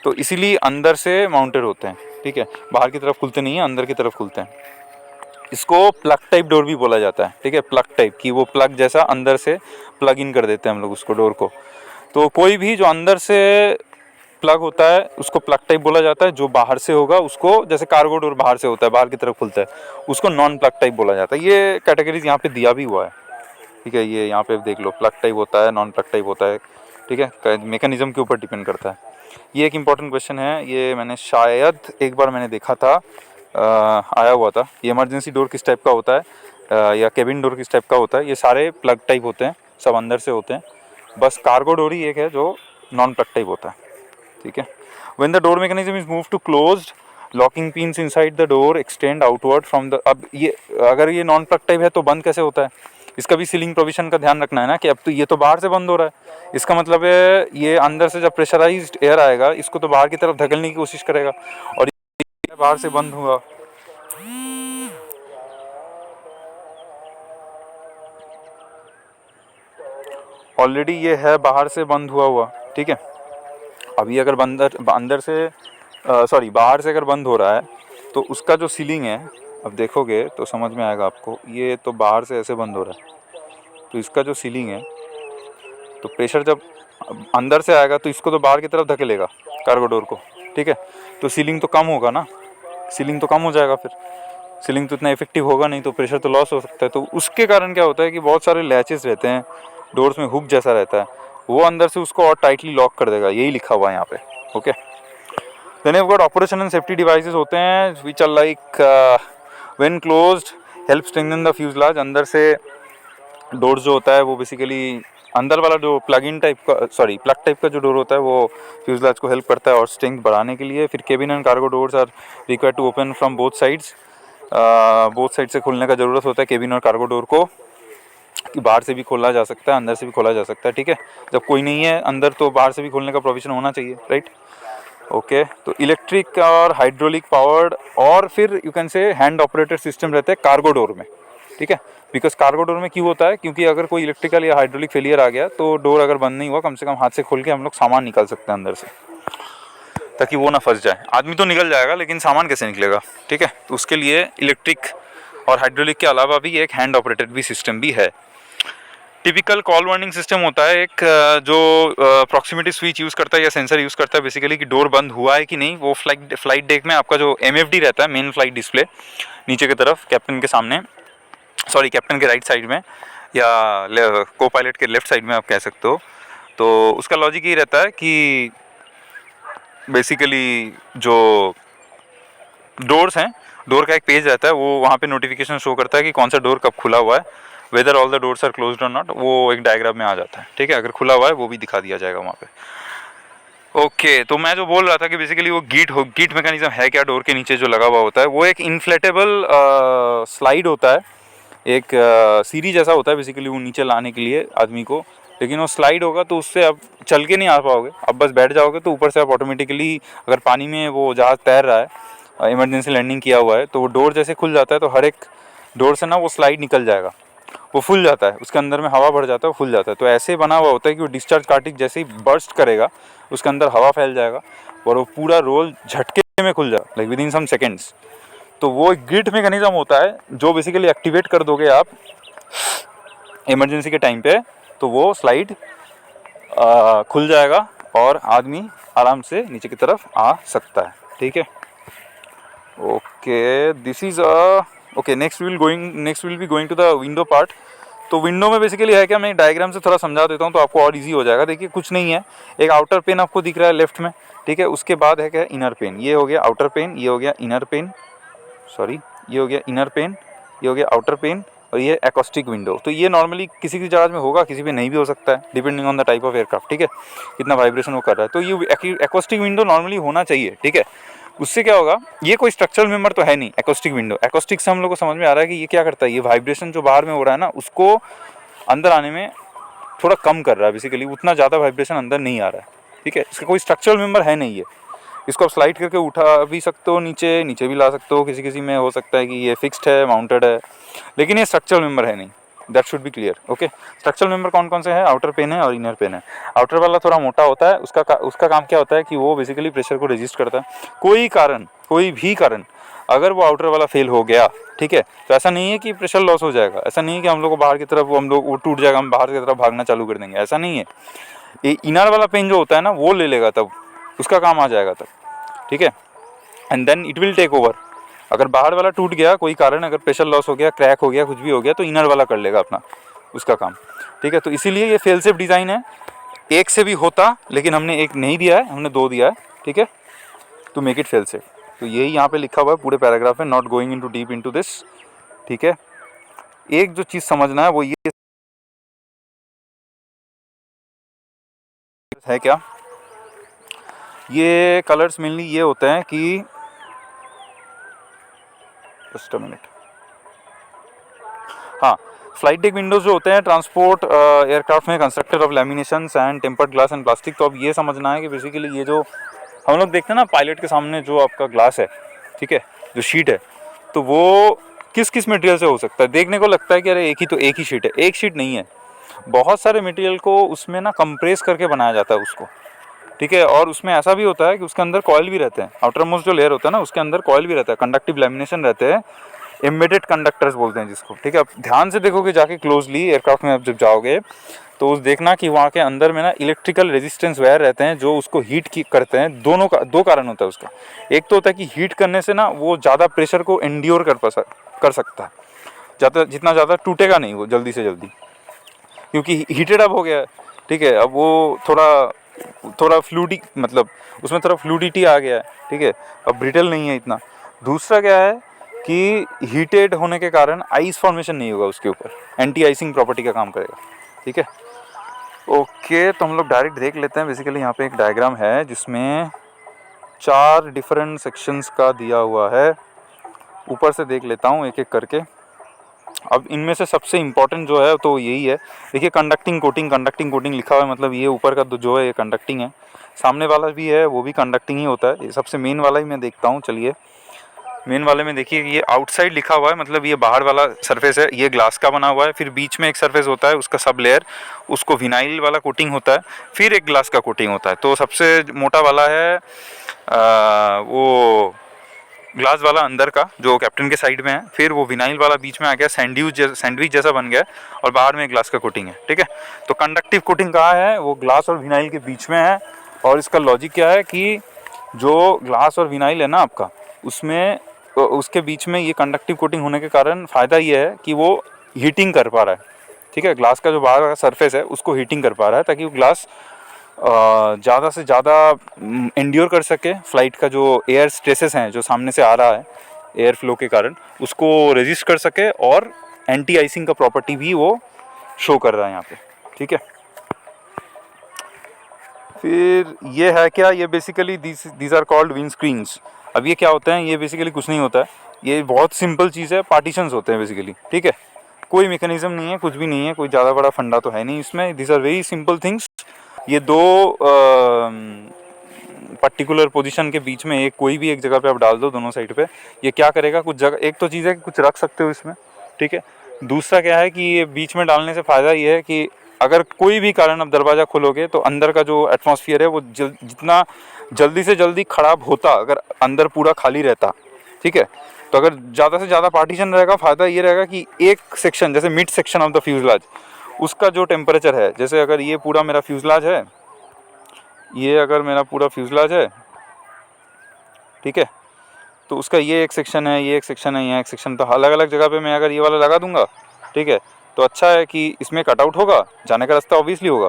तो इसीलिए अंदर से माउंटेड होते हैं, ठीक है, बाहर की तरफ खुलते नहीं हैं, अंदर की तरफ खुलते हैं। इसको प्लग टाइप डोर भी बोला जाता है, ठीक है, प्लग टाइप की, वो प्लग जैसा अंदर से प्लग इन कर देते हैं हम लोग उसको, डोर को। तो कोई भी जो अंदर से प्लग होता है उसको प्लग टाइप बोला जाता है, जो बाहर से होगा उसको, जैसे कार्गो डोर बाहर से होता है, बाहर की तरफ खुलता है, उसको नॉन प्लग टाइप बोला जाता है। ये कैटेगरीज यहाँ पे दिया भी हुआ है, ठीक है, ये यहाँ पे देख लो, प्लग टाइप होता है, नॉन प्लग टाइप होता है, ठीक है, मैकेनिज्म के ऊपर डिपेंड करता है। ये एक इंपॉर्टेंट क्वेश्चन है, ये मैंने शायद एक बार मैंने देखा था, आया हुआ था। ये इमरजेंसी डोर किस टाइप का होता है या केबिन डोर किस टाइप का होता है, ये सारे प्लग टाइप होते हैं, सब अंदर से होते हैं, बस कार्गो डोर ही एक है जो नॉन प्लग टाइप होता है, ठीक है। When the door mechanism is move to closed, locking pins inside the door extend outward from the, अब ये अगर ये नॉन प्लग टाइप है तो बंद कैसे होता है, इसका भी सीलिंग प्रोविजन का ध्यान रखना है ना, कि अब तो ये तो बाहर से बंद हो रहा है, इसका मतलब है ये अंदर से जब प्रेशराइज्ड एयर आएगा इसको तो बाहर की तरफ धकेलने की कोशिश करेगा, और ये बाहर से बंद हुआ। ऑलरेडी ये है बाहर से बंद हुआ, ठीक है। अभी अगर अंदर से बाहर से अगर बंद हो रहा है तो उसका जो सीलिंग है, अब देखोगे तो समझ में आएगा आपको, ये तो बाहर से ऐसे बंद हो रहा है, तो इसका जो सीलिंग है, तो प्रेशर जब अंदर से आएगा तो इसको तो बाहर की तरफ धकेलेगा, कार्गो डोर को, ठीक है, तो सीलिंग तो कम होगा ना, सीलिंग तो कम हो जाएगा, फिर सीलिंग तो इतना इफेक्टिव होगा नहीं, तो प्रेशर तो लॉस हो सकता है। तो उसके कारण क्या होता है कि बहुत सारे लैचेस रहते हैं, डोर्स में हुक जैसा रहता है, वो अंदर से उसको और टाइटली लॉक कर देगा, यही लिखा हुआ है यहाँ पे, okay. Then have got operation and safety devices होते हैं which are like when closed help strengthen the fuselage. अंदर से डोर जो होता है वो बेसिकली अंदर वाला जो प्लग टाइप का जो डोर होता है वो फ्यूजलाज को हेल्प करता है और स्ट्रेंथ बढ़ाने के लिए। फिर cabin and cargo doors are required to open from both sides, both side से खोलने का ज़रूरत होता है केबिन और कार्गो डोर को, कि बाहर से भी खोला जा सकता है, अंदर से भी खोला जा सकता है, ठीक है। जब कोई नहीं है अंदर तो बाहर से भी खोलने का प्रोविजन होना चाहिए, राइट, ओके। तो इलेक्ट्रिक और हाइड्रोलिक पावर्ड, और फिर यू कैन से हैंड ऑपरेटेड सिस्टम रहते हैं कार्गो डोर में, ठीक है। बिकॉज कार्गो डोर में क्यों होता है, क्योंकि अगर कोई इलेक्ट्रिकल या हाइड्रोलिक फेलियर आ गया तो डोर अगर बंद नहीं हुआ, कम से कम हाथ से खोल के हम लोग सामान निकाल सकते हैं अंदर से, ताकि वो ना फंस जाए। आदमी तो निकल जाएगा लेकिन सामान कैसे निकलेगा, ठीक है। तो उसके लिए इलेक्ट्रिक और हाइड्रोलिक के अलावा भी एक हैंड ऑपरेटेड भी सिस्टम भी है। टिपिकल कॉल वार्निंग सिस्टम होता है एक, जो प्रॉक्सिमिटी स्विच यूज़ करता है या सेंसर यूज़ करता है बेसिकली, कि डोर बंद हुआ है कि नहीं। वो फ्लाइट डेक में आपका जो MFD रहता है, मेन फ्लाइट डिस्प्ले, नीचे की तरफ कैप्टन के सामने, कैप्टन के राइट साइड में या को पायलट के लेफ्ट साइड में आप कह सकते हो। तो उसका लॉजिक ये रहता है कि बेसिकली जो डोर्स हैं, डोर का एक पेज रहता है, वो वहाँ पे नोटिफिकेशन शो करता है कि कौन सा डोर कब खुला हुआ है, whether all the doors are closed और नॉट, वो एक डायग्राम में आ जाता है, ठीक है। अगर खुला हुआ है वो भी दिखा दिया जाएगा वहाँ पे, ओके। तो मैं जो बोल रहा था कि बेसिकली वो गीट मैकेनिज्म है क्या डोर के नीचे जो लगा हुआ होता है, वो एक इन्फ्लेटेबल स्लाइड होता है, एक सीढ़ी जैसा होता है बेसिकली, वो नीचे लाने के लिए आदमी को, लेकिन वो स्लाइड होगा तो उससे आप चल के नहीं आ पाओगे, अब बस बैठ जाओगे तो ऊपर से आप ऑटोमेटिकली, अगर पानी में वो जहाज़ तैर रहा है, इमरजेंसी लैंडिंग किया हुआ है, तो वो डोर जैसे खुल जाता है तो हर एक डोर से ना वो स्लाइड निकल जाएगा, वो फुल जाता है, उसके अंदर में हवा भर जाता है, वो फुल जाता है। तो ऐसे बना हुआ होता है कि वो डिस्चार्ज कार्टिज जैसे ही बर्स्ट करेगा उसके अंदर हवा फैल जाएगा और वो पूरा रोल झटके में खुल जाएगा, like within some seconds. तो वो एक ग्रिड मैकेनिज्म होता है जो बेसिकली एक्टिवेट कर दोगे आप इमरजेंसी के टाइम पे, तो वो स्लाइड खुल जाएगा और आदमी आराम से नीचे की तरफ आ सकता है, ठीक है, okay. This is okay. Next will be going to the window part. तो विंडो में बेसिकली है क्या, मैं डायग्राम से थोड़ा समझा देता हूँ तो आपको और इजी हो जाएगा। देखिए कुछ नहीं है, एक आउटर पेन आपको दिख रहा है लेफ्ट में, ठीक है, उसके बाद है क्या इनर पेन, ये हो गया आउटर पेन, ये हो गया इनर पेन, ये हो गया इनर पेन, ये हो गया आउटर पेन, और ये एकॉस्टिक विंडो। तो ये नॉर्मली किसी की जहाज में होगा, किसी पे नहीं भी हो सकता है, depending on the type of aircraft, ठीक है, कितना वाइब्रेशन वो कर रहा है। तो ये एकॉस्टिक विंडो नॉर्मली होना चाहिए, ठीक है। उससे क्या होगा, ये कोई स्ट्रक्चरल मेंबर तो है नहीं एकॉस्टिक विंडो। एकॉस्टिक से हम लोग को समझ में आ रहा है कि ये क्या करता है, ये वाइब्रेशन जो बाहर में हो रहा है ना, उसको अंदर आने में थोड़ा कम कर रहा है, बेसिकली उतना ज़्यादा वाइब्रेशन अंदर नहीं आ रहा है, ठीक है। इसका कोई स्ट्रक्चरल मेंबर है नहीं है, इसको आप स्लाइड करके उठा भी सकते हो, नीचे नीचे भी ला सकते हो, किसी किसी में हो सकता है कि ये फिक्स्ड है, माउंटेड है, लेकिन ये स्ट्रक्चरल मेंबर है नहीं, that should be clear. Okay, structural member कौन कौन से हैं? आउटर पेन है और इनर पेन है। आउटर वाला थोड़ा मोटा होता है, उसका काम क्या होता है कि वो बेसिकली प्रेशर को रेजिस्ट करता है। कोई भी कारण अगर वो आउटर वाला फेल हो गया, ठीक है, तो ऐसा नहीं है कि प्रेशर लॉस हो जाएगा, ऐसा नहीं है कि हम लोग को बाहर की तरफ वो टूट जाएगा, हम बाहर की तरफ भागना चालू कर देंगे, ऐसा नहीं है। ये इनर वाला पेन जो होता है ना, वो ले लेगा, तब उसका काम आ जाएगा तब, ठीक है, and then it will take over. अगर बाहर वाला टूट गया कोई कारण, अगर प्रेशर लॉस हो गया, क्रैक हो गया, कुछ भी हो गया, तो इनर वाला कर लेगा अपना उसका काम, ठीक है। तो इसीलिए ये फेल सेफ डिज़ाइन है। एक से भी होता, लेकिन हमने एक नहीं दिया है, हमने दो दिया है, ठीक है, to make it fail safe. तो यही यहाँ पे लिखा हुआ है पूरे पैराग्राफ में, not going into deep into this, ठीक है। एक जो चीज़ समझना है वो ये है, क्या ये कलर्स मेनली ये होते हैं कि, जस्ट अ मिनट, हाँ, फ्लाइट डेक विंडोज जो होते हैं ट्रांसपोर्ट एयरक्राफ्ट में constructed of लैमिनेशंस and tempered glass and plastic. तो अब ये समझना है कि बेसिकली ये जो हम लोग देखते हैं ना पायलट के सामने जो आपका ग्लास है, ठीक है, जो शीट है, तो वो किस किस मटेरियल से हो सकता है। देखने को लगता है कि अरे एक ही शीट है, एक शीट नहीं है, बहुत सारे मटेरियल को उसमें ना कंप्रेस करके बनाया जाता है उसको, ठीक है। और उसमें ऐसा भी होता है कि उसके अंदर कॉयल भी रहते हैं, आउटर मोस्ट जो लेयर होता है ना उसके अंदर कॉयल भी रहता है, कंडक्टिव लैमिनेशन रहते हैं, एम्बेडेड कंडक्टर्स बोलते हैं जिसको, ठीक है। आप ध्यान से देखोगे जाके क्लोजली एयरक्राफ्ट में आप जब जाओगे तो उस देखना कि वहाँ के अंदर में ना इलेक्ट्रिकल रेजिस्टेंस वायर रहते हैं जो उसको हीट की करते हैं। दोनों का दो कारण होता है उसका, एक तो होता है कि हीट करने से ना वो ज़्यादा प्रेशर को एंड्योर कर सकता है, जितना ज़्यादा टूटेगा नहीं वो जल्दी से जल्दी, क्योंकि हीटेड अप हो गया है, ठीक है। अब वो थोड़ा फ्लूडी, मतलब उसमें थोड़ा फ्लूडिटी आ गया है, ठीक है, अब ब्रिटल नहीं है इतना। दूसरा क्या है कि हीटेड होने के कारण आइस फॉर्मेशन नहीं होगा उसके ऊपर, एंटी आइसिंग प्रॉपर्टी का काम करेगा, ठीक है। ओके, तो हम लोग डायरेक्ट देख लेते हैं। बेसिकली यहाँ पे एक डायग्राम है जिसमें 4 डिफरेंट सेक्शंस का दिया हुआ है, ऊपर से देख लेता हूँ एक एक करके। अब इनमें से सबसे इम्पोर्टेंट जो है तो यही है, देखिए कंडक्टिंग कोटिंग लिखा हुआ है, मतलब ये ऊपर का जो है ये कंडक्टिंग है, सामने वाला भी है वो भी कंडक्टिंग ही होता है। ये सबसे मेन वाला ही मैं देखता हूँ, चलिए मेन वाले में देखिए ये आउटसाइड लिखा हुआ है, मतलब ये बाहर वाला सरफेस है, ये ग्लास का बना हुआ है, फिर बीच में एक सरफेस होता है उसका सब लेयर, उसको विनाइल वाला कोटिंग होता है, फिर एक ग्लास का कोटिंग होता है। तो सबसे मोटा वाला है वो ग्लास वाला अंदर का जो कैप्टन के साइड में है, फिर वो विनाइल वाला बीच में आ गया, सैंडविच जैसा बन गया, और बाहर में ग्लास का कोटिंग है, ठीक है। तो कंडक्टिव कोटिंग कहाँ है? वो ग्लास और विनाइल के बीच में है। और इसका लॉजिक क्या है कि जो ग्लास और विनाइल है ना आपका, उसमें उसके बीच में ये कंडक्टिव कोटिंग होने के कारण फ़ायदा ये है कि वो हीटिंग कर पा रहा है, ठीक है। ग्लास का जो बाहर का सरफेस है उसको हीटिंग कर पा रहा है, ताकि वो ग्लास ज़्यादा से ज़्यादा एंड्योर कर सके फ्लाइट का जो एयर स्ट्रेसेस हैं जो सामने से आ रहा है एयर फ्लो के कारण, उसको रेजिस्ट कर सके, और एंटी आइसिंग का प्रॉपर्टी भी वो शो कर रहा है यहाँ पे, ठीक है। फिर ये है क्या, ये basically these are called windscreens. अब ये क्या होते हैं? ये बेसिकली कुछ नहीं होता है, ये बहुत सिंपल चीज़ है, पार्टीशंस होते हैं बेसिकली, ठीक है। कोई मैकेनिज्म नहीं है, कुछ भी नहीं है, कोई ज़्यादा बड़ा फंडा तो है नहीं इसमें। These are very simple things. ये दो पर्टिकुलर पोजीशन के बीच में एक कोई भी एक जगह पे आप डाल दो दोनों साइड पे, ये क्या करेगा, कुछ जगह, एक तो चीज़ है कि कुछ रख सकते हो इसमें, ठीक है। दूसरा क्या है कि ये बीच में डालने से फ़ायदा ये है कि अगर कोई भी कारण आप दरवाज़ा खोलोगे तो अंदर का जो एटमॉस्फेयर है वो जितना जल्दी से जल्दी ख़राब होता अगर अंदर पूरा खाली रहता, ठीक है। तो अगर ज़्यादा से ज़्यादा पार्टीशन रहेगा, फ़ायदा ये रहेगा कि एक सेक्शन, जैसे mid section of the fuselage, उसका जो टेम्परेचर है, जैसे अगर ये पूरा मेरा फ्यूजलाज है, ये अगर मेरा पूरा फ्यूजलाज है, ठीक है, तो उसका ये एक सेक्शन है, ये एक सेक्शन है, यहाँ एक सेक्शन, तो अलग अलग जगह पे मैं अगर ये वाला लगा दूंगा, ठीक है, तो अच्छा है कि इसमें कटआउट होगा, जाने का रास्ता ऑब्वियसली होगा।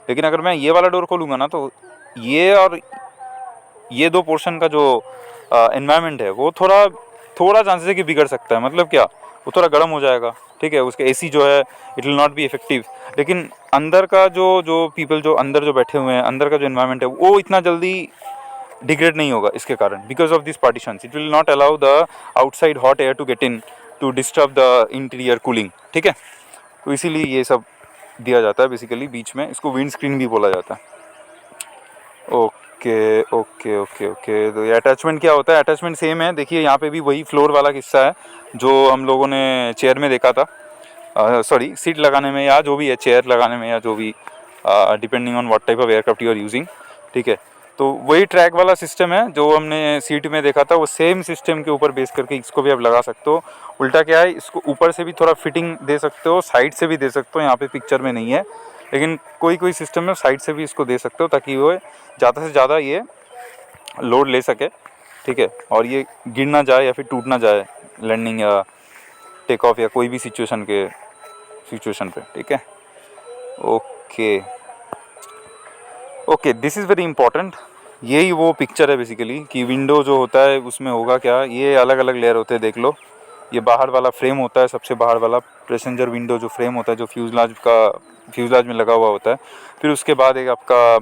लेकिन अगर मैं ये वाला डोर खोलूँगा ना, तो ये और ये दो पोर्शन का जो एनवायरनमेंट है वो थोड़ा चांसेस है कि बिगड़ सकता है। मतलब क्या, वो थोड़ा गर्म हो जाएगा, ठीक है, उसके एसी जो है it will not be effective. लेकिन अंदर का जो पीपल जो अंदर जो बैठे हुए हैं, अंदर का जो एनवायरनमेंट है वो इतना जल्दी डिग्रेड नहीं होगा इसके कारण, because of this partitions it will not allow the outside hot air to get in to disturb the interior cooling, ठीक है। तो इसीलिए ये सब दिया जाता है बेसिकली बीच में, इसको विंड स्क्रीन भी बोला जाता है। Okay okay okay okay. तो ये अटैचमेंट क्या होता है? अटैचमेंट सेम है, देखिए यहाँ पे भी वही फ्लोर वाला किस्सा है जो हम लोगों ने चेयर में देखा था, सॉरी सीट लगाने में या जो भी है, चेयर लगाने में या जो भी, depending on what type of aircraft you are using. ठीक है, तो वही ट्रैक वाला सिस्टम है जो हमने सीट में देखा था, वो सेम सिस्टम के ऊपर बेस करके इसको भी आप लगा सकते हो। उल्टा क्या है, इसको ऊपर से भी थोड़ा फिटिंग दे सकते हो, साइड से भी दे सकते हो, यहाँ पे पिक्चर में नहीं है लेकिन कोई कोई सिस्टम में साइड से भी इसको दे सकते हो ताकि वो ज़्यादा से ज़्यादा ये लोड ले सके। ठीक है, और ये गिर ना जाए या फिर टूट ना जाए लैंडिंग या टेक ऑफ या कोई भी सिचुएशन पे। ठीक है, okay okay, this is very important. यही वो पिक्चर है बेसिकली कि विंडो जो होता है उसमें होगा क्या, ये अलग अलग लेयर होते हैं, देख लो। ये बाहर वाला फ्रेम होता है, सबसे बाहर वाला पैसेंजर विंडो जो फ्रेम होता है, जो फ्यूजलाज में लगा हुआ होता है। फिर उसके बाद एक आपका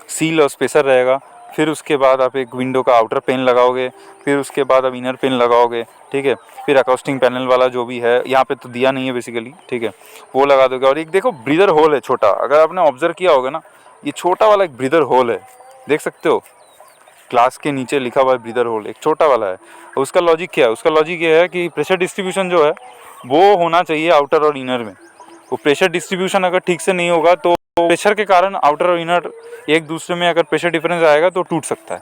सील और स्पेसर रहेगा। फिर उसके बाद आप एक विंडो का आउटर पेन लगाओगे। फिर उसके बाद आप इनर पेन लगाओगे। ठीक है, फिर अकाउस्टिंग पैनल वाला जो भी है, यहाँ पे तो दिया नहीं है बेसिकली। ठीक है, वो लगा दोगे। और एक देखो ब्रीदर होल है छोटा, अगर आपने ऑब्जर्व किया होगा ना, ये छोटा वाला एक ब्रीदर होल है, देख सकते हो, ग्लास के नीचे लिखा हुआ है ब्रीदर होल, एक छोटा वाला है। उसका लॉजिक क्या है? उसका लॉजिक ये है कि प्रेशर डिस्ट्रीब्यूशन जो है वो होना चाहिए आउटर और इनर में। वो प्रेशर डिस्ट्रीब्यूशन अगर ठीक से नहीं होगा तो प्रेशर के कारण आउटर और इनर एक दूसरे में अगर प्रेशर डिफरेंस आएगा तो टूट सकता है,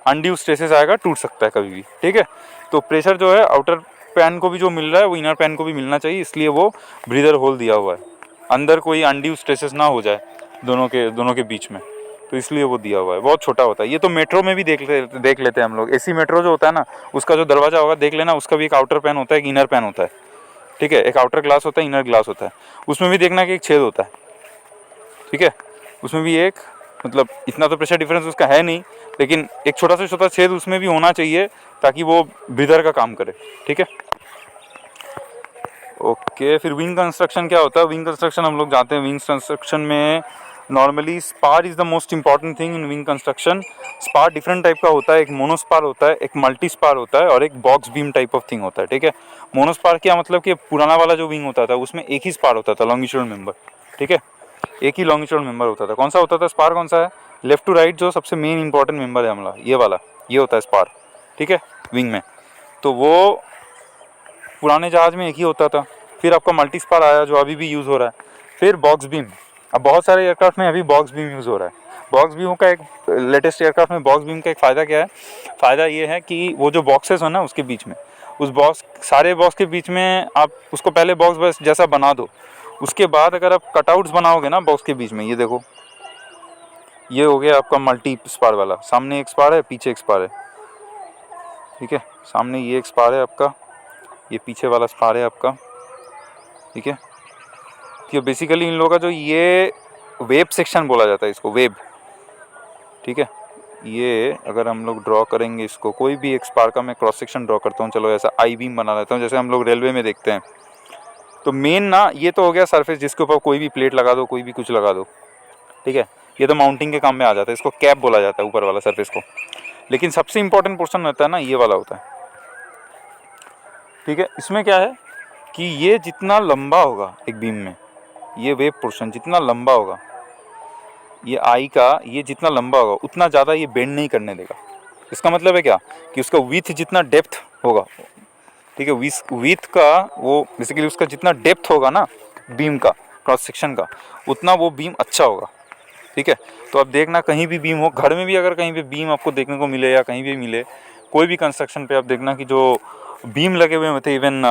अनड्यू स्ट्रेसेस आएगा, टूट सकता है कभी भी। ठीक है, तो प्रेशर जो है आउटर पैन को भी जो मिल रहा है वो इनर पैन को भी मिलना चाहिए, इसलिए वो ब्रीदर होल दिया हुआ है, अंदर कोई अनड्यू स्ट्रेसेस ना हो जाए दोनों के बीच में, तो इसलिए वो दिया हुआ है। बहुत छोटा होता है ये, तो मेट्रो में भी देख लेते हैं हम लोग। एसी मेट्रो जो होता है ना, उसका जो दरवाजा होगा देख लेना, उसका भी एक आउटर पैन होता है, एक इनर पैन होता है। ठीक है, एक आउटर ग्लास होता है, इनर ग्लास होता है, उसमें भी देखना कि एक छेद होता है। ठीक है, उसमें भी एक, मतलब इतना तो प्रेशर डिफरेंस उसका है नहीं, लेकिन एक छोटा से छोटा छेद उसमें भी होना चाहिए ताकि वो ब्रीदर का काम करे। ठीक है, ओके। फिर विंग कंस्ट्रक्शन क्या होता है? विंग कंस्ट्रक्शन हम लोग जानते हैं, विंग कंस्ट्रक्शन में normally spar is the most important thing in wing construction. Spar different type का होता है, एक मोनोस्पार होता है, एक मल्टी स्पार होता है और एक box beam type of thing होता है। ठीक है, मोनोस्पार क्या मतलब कि पुराना वाला जो विंग होता था उसमें एक ही स्पार होता था, लॉन्गिट्यूडल मेंबर। ठीक है, एक ही लॉन्गिट्यूडल मेंबर होता था। कौन सा होता था स्पार? कौन सा है? लेफ्ट टू राइट जो सबसे मेन इंपॉर्टेंट मेंबर है हमारा, ये वाला, ये होता है स्पार। ठीक है, विंग में, तो वो पुराने जहाज़ में एक ही होता था। फिर आपका मल्टी स्पार आया जो अभी भी यूज़ हो रहा है। फिर बॉक्स बीम, अब बहुत सारे एयरक्राफ्ट में अभी बॉक्स बीम यूज़ हो रहा है। बॉक्स बीम का एक लेटेस्ट एयरक्राफ्ट में बॉक्स बीम का एक फ़ायदा क्या है? फ़ायदा ये है कि वो जो बॉक्सेस है ना उसके बीच में, उस बॉक्स, सारे बॉक्स के बीच में आप उसको पहले बॉक्स बस जैसा बना दो, उसके बाद अगर आप कटआउट्स बनाओगे ना बॉक्स के बीच में, ये देखो, ये हो गया आपका मल्टी स्पार वाला, सामने एक स्पार है, पीछे एक स्पार है। ठीक है, सामने ये एक स्पार है आपका, ये पीछे वाला स्पार है आपका। ठीक है, तो बेसिकली इन लोगों का जो ये वेब सेक्शन बोला जाता है, इसको वेब। ठीक है, ये अगर हम लोग ड्रॉ करेंगे इसको, कोई भी एक स्पार का मैं क्रॉस सेक्शन ड्रॉ करता हूँ, चलो ऐसा आई बीम बना लेता हूँ जैसे हम लोग रेलवे में देखते हैं। तो मेन ना ये तो हो गया सरफेस जिसके ऊपर कोई भी प्लेट लगा दो, कोई भी कुछ लगा दो। ठीक है, ये तो माउंटिंग के काम में आ जाता है, इसको कैप बोला जाता है ऊपर वाला सरफेस को। लेकिन सबसे इंपॉर्टेंट पोर्शन रहता है ना, ये वाला होता है। ठीक है, इसमें क्या है कि ये जितना लंबा होगा एक बीम में, ये वेब पोर्शन जितना लंबा होगा, ये आई का ये जितना लंबा होगा उतना ज़्यादा ये बेंड नहीं करने देगा। इसका मतलब है क्या कि उसका विथ जितना डेप्थ होगा, ठीक है, विथ का वो बेसिकली उसका जितना डेप्थ होगा ना बीम का, क्रॉस सेक्शन का, उतना वो बीम अच्छा होगा। ठीक है, तो अब देखना कहीं भी बीम हो, घर में भी अगर कहीं भी बीम आपको देखने को मिले या कहीं भी मिले, कोई भी कंस्ट्रक्शन पे आप देखना कि जो बीम लगे हुए होते हैं, even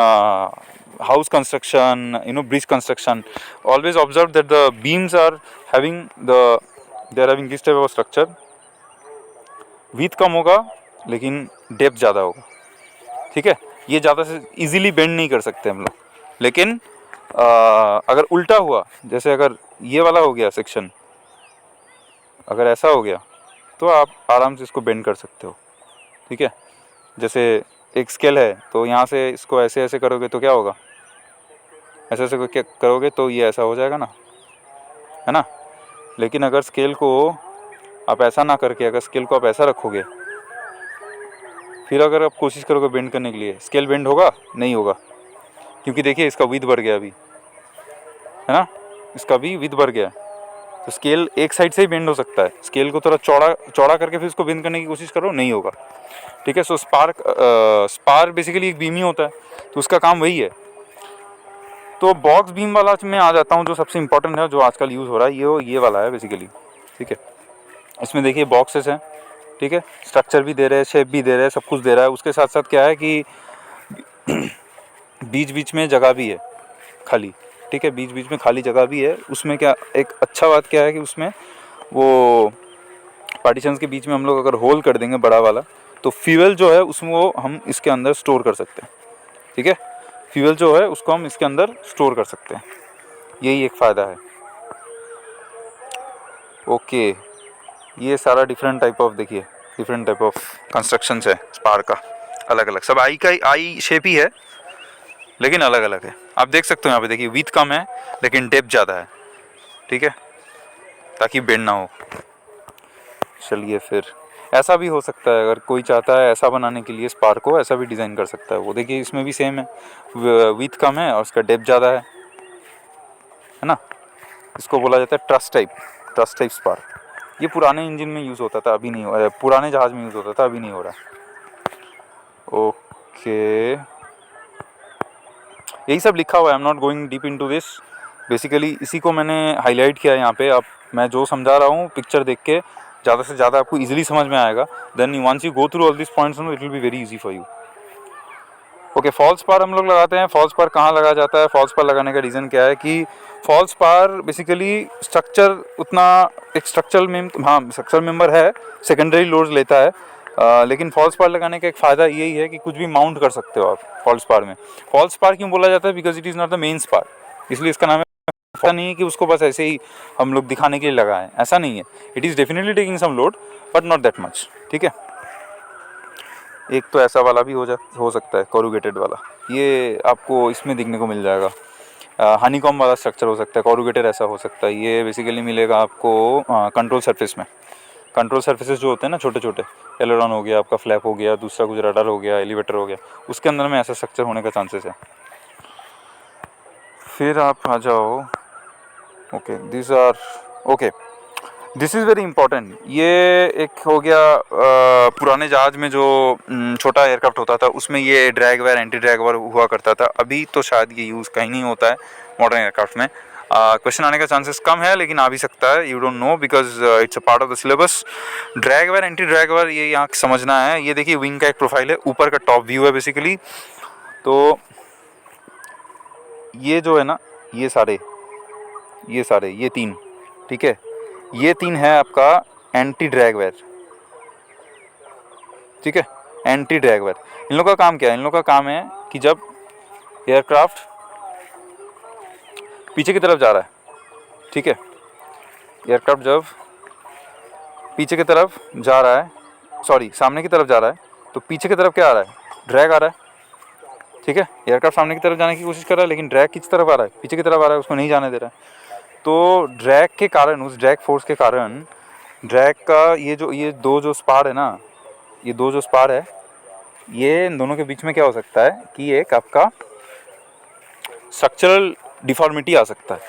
house construction, bridge construction, always observe that the beams are having this type of structure, width कम होगा लेकिन डेप्थ ज़्यादा होगा। ठीक है, ये ज़्यादा से इजीली बेंड नहीं कर सकते हम लोग, लेकिन अगर उल्टा हुआ, जैसे अगर ये वाला हो गया सेक्शन, अगर ऐसा हो गया तो आप आराम से इसको बेंड कर सकते हो। ठीक है, जैसे एक स्केल है तो यहाँ से इसको ऐसे ऐसे करोगे तो क्या होगा, ऐसे ऐसे क्या करोगे तो ये ऐसा हो जाएगा ना, है ना। लेकिन अगर स्केल को आप ऐसा ना करके, अगर स्केल को आप ऐसा रखोगे, फिर अगर आप कोशिश करोगे बेंड करने के लिए, स्केल बेंड होगा? नहीं होगा, क्योंकि देखिए इसका विड्थ बढ़ गया अभी, है ना, इसका भी विड्थ बढ़ गया। तो स्केल एक साइड से ही बेंड हो सकता है, स्केल को थोड़ा चौड़ा चौड़ा करके फिर उसको बेंड करने की कोशिश करो, नहीं होगा, ठीक है। सो स्पार बेसिकली एक बीम ही होता है, तो उसका काम वही है। तो बॉक्स बीम वाला मैं आ जाता हूँ, जो सबसे इंपॉर्टेंट है, जो आजकल यूज़ हो रहा है, ये वाला है बेसिकली, ठीक है। इसमें देखिए बॉक्सेस हैं, ठीक है, स्ट्रक्चर भी दे रहे हैं, शेप भी दे रहे हैं, सब कुछ दे रहा है। उसके साथ साथ क्या है कि बीच बीच में जगह भी है खाली, ठीक है, बीच बीच में खाली जगह भी है। उसमें क्या एक अच्छा बात क्या है कि उसमें वो पार्टीशंस के बीच में हम लोग अगर होल कर देंगे बड़ा वाला, तो फ्यूल जो है उसमें वो हम इसके अंदर स्टोर कर सकते हैं, ठीक है। फ्यूल जो है उसको हम इसके अंदर स्टोर कर सकते हैं, यही एक फ़ायदा है। ओके, ये सारा डिफरेंट टाइप ऑफ, देखिए डिफरेंट टाइप ऑफ कंस्ट्रक्शंस है स्पार का, अलग अलग, सब आई शेप ही है लेकिन अलग अलग है। आप देख सकते हो यहाँ पे, देखिए विड्थ कम है लेकिन डेप्थ ज़्यादा है, ठीक है, ताकि बेंड ना हो। चलिए फिर ऐसा भी हो सकता है, अगर कोई चाहता है ऐसा बनाने के लिए स्पार को, ऐसा भी डिज़ाइन कर सकता है वो। देखिए इसमें भी सेम है, विड्थ कम है और उसका डेप्थ ज़्यादा है ना। इसको बोला जाता है ट्रस टाइप स्पार। ये पुराने इंजन में यूज़ होता था, अभी नहीं हो रहा, पुराने जहाज़ में यूज़ होता था, अभी नहीं हो रहा। ओके, यही सब लिखा हुआ है, आई am not going deep into this. Basically इसी को मैंने हाईलाइट किया है यहाँ पे। अब मैं जो समझा रहा हूँ पिक्चर देख के ज़्यादा से ज़्यादा आपको इजीली समझ में आएगा। Then once you go through all this points, it will be very easy for you. Okay, false spar हम लोग लगाते हैं। फॉल्स पार कहाँ लगाया जाता है? फॉल्स पार लगाने का रीज़न क्या है कि फॉल्स पार बेसिकली स्ट्रक्चर उतना एक स्ट्रक्चरल मेंबर है, सेकेंडरी लोड्स लेता है। लेकिन फॉल्स पार लगाने का एक फ़ायदा यही है कि कुछ भी माउंट कर सकते हो आप फॉल्स पार में। फॉल्स पार क्यों बोला जाता है? Because it is not the main spar, इसलिए इसका नाम है। ऐसा नहीं है कि उसको बस ऐसे ही हम लोग दिखाने के लिए लगाएं, ऐसा नहीं है। It is definitely taking some load but not that much, ठीक है। एक तो ऐसा वाला भी हो सकता है, कोरुगेटेड वाला, ये आपको इसमें दिखने को मिल जाएगा। हनीकॉम वाला स्ट्रक्चर हो सकता है, कोरुगेटेड ऐसा हो सकता है। ये बेसिकली मिलेगा आपको कंट्रोल सरफेस में। कंट्रोल सरफेसेस जो होते हैं ना छोटे छोटे, एलेरॉन हो गया आपका, फ्लैप हो गया, दूसरा कुछ रडार हो गया, एलिवेटर हो गया, उसके अंदर में ऐसा स्ट्रक्चर होने का चांसेस है। फिर आप आ जाओ, okay this is very important. ये एक हो गया पुराने जहाज में जो छोटा एयरक्राफ्ट होता था उसमें ये drag wire, anti drag wire हुआ करता था। अभी तो शायद ये यूज़ कहीं नहीं होता है मॉडर्न एयरक्राफ्ट में। क्वेश्चन आने का चांसेस कम है लेकिन आ भी सकता है, you don't know because it's a part of the syllabus. Drag wire, anti drag wire, ये यहाँ समझना है। ये देखिए विंग का एक प्रोफाइल है, ऊपर का टॉप व्यू है बेसिकली। तो ये जो है ना, ये सारे ये तीन, ठीक है, ये तीन है आपका एंटी ड्रैग वायर, ठीक है, एंटी ड्रैग वायर। इन लोगों का काम क्या है? इन लोगों का काम है कि जब एयरक्राफ्ट पीछे की तरफ जा रहा है, ठीक है, एयरक्राफ्ट जब पीछे की तरफ जा रहा है, सॉरी सामने की तरफ जा रहा है, तो पीछे की तरफ क्या आ रहा है? ड्रैग आ रहा है, ठीक है। एयरक्राफ्ट सामने की तरफ जाने की कोशिश कर रहा है लेकिन ड्रैग किस तरफ आ रहा है? पीछे की तरफ आ रहा है, उसको नहीं जाने दे रहा है। तो ड्रैग के कारण, उस ड्रैग फोर्स के कारण, ड्रैग का ये दो जो स्पार है ना, ये दो जो स्पार है, ये इन दोनों के बीच में क्या हो सकता है कि एक आपका स्ट्रक्चरल डिफॉर्मिटी आ सकता है,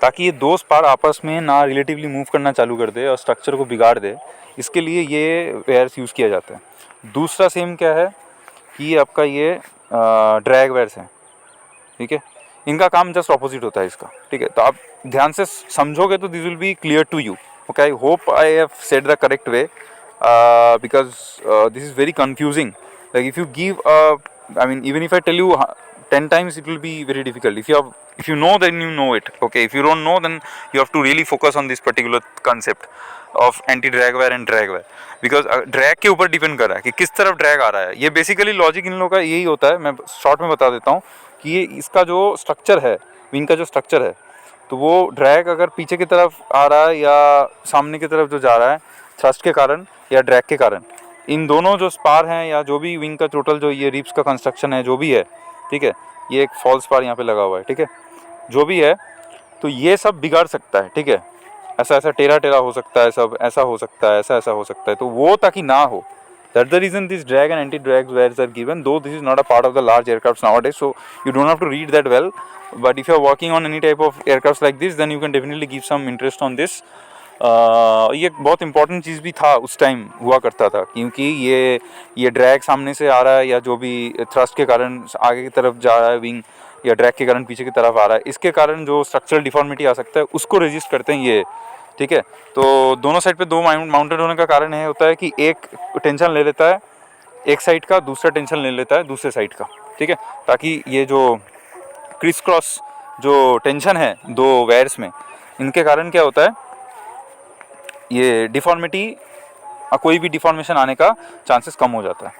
ताकि ये दो स्पार आपस में ना रिलेटिवली मूव करना चालू कर दे और स्ट्रक्चर को बिगाड़ दे। इसके लिए ये वेयर्स यूज़ किया जाता है। दूसरा सेम क्या है कि आपका ये ड्रैग वेयर्स हैं, ठीक है, इनका काम जस्ट ऑपोजिट होता है इसका, ठीक है। तो आप ध्यान से समझोगे तो this will be clear to you. Okay, I hope I have said the correct way because this is very confusing. Like if you give I mean, even if I tell you 10 times, it will be very difficult. If you know, then you know it. Okay, if you don't know, then you have to really focus on this particular concept of anti drag wire and drag wire, because drag के ऊपर डिपेंड कर रहा है कि किस तरफ ड्रैग आ रहा है। ये बेसिकली लॉजिक इन लोगों का यही होता है। मैं शॉर्ट में बता देता हूँ कि ये इसका जो स्ट्रक्चर है, विंग का जो स्ट्रक्चर है, तो वो ड्रैग अगर पीछे की तरफ आ रहा है या सामने की तरफ जो जा रहा है थ्रस्ट के कारण या ड्रैग के कारण, इन दोनों जो स्पार हैं या जो भी विंग का टोटल जो ये रिब्स का कंस्ट्रक्शन है जो भी है, ठीक है, ये एक फॉल्स स्पार यहाँ पे लगा हुआ है, ठीक है, जो भी है, तो ये सब बिगाड़ सकता है, ठीक है। ऐसा टेढ़ा टेढ़ा हो सकता है, सब ऐसा हो सकता है, ऐसा हो सकता है। तो वो ताकि ना हो, That's the reason these drag and anti-drag wares are given, though this is not a part of the large aircrafts nowadays, so you don't have to read that well. But if you are working on any type of aircrafts like this, then you can definitely give some interest on this. ये बहुत इंपॉर्टेंट चीज़ भी था उस टाइम हुआ करता था, क्योंकि ये ड्रैग सामने से आ रहा है या जो भी थ्रस्ट के कारण आगे की तरफ जा रहा है विंग, या ड्रैग के कारण पीछे की तरफ आ रहा है, इसके कारण जो स्ट्रक्चरल डिफॉर्मिटी आ सकता है उसको रेजिस्ट करते हैं ये, ठीक है। तो दोनों साइड पे दो माउंटेड होने का कारण ये होता है कि एक टेंशन ले लेता है एक साइड का, दूसरा टेंशन ले लेता है दूसरे साइड का, ठीक है, ताकि ये जो क्रिस क्रॉस जो टेंशन है दो वायर्स में, इनके कारण क्या होता है, ये डिफॉर्मिटी, कोई भी डिफॉर्मेशन आने का चांसेस कम हो जाता है,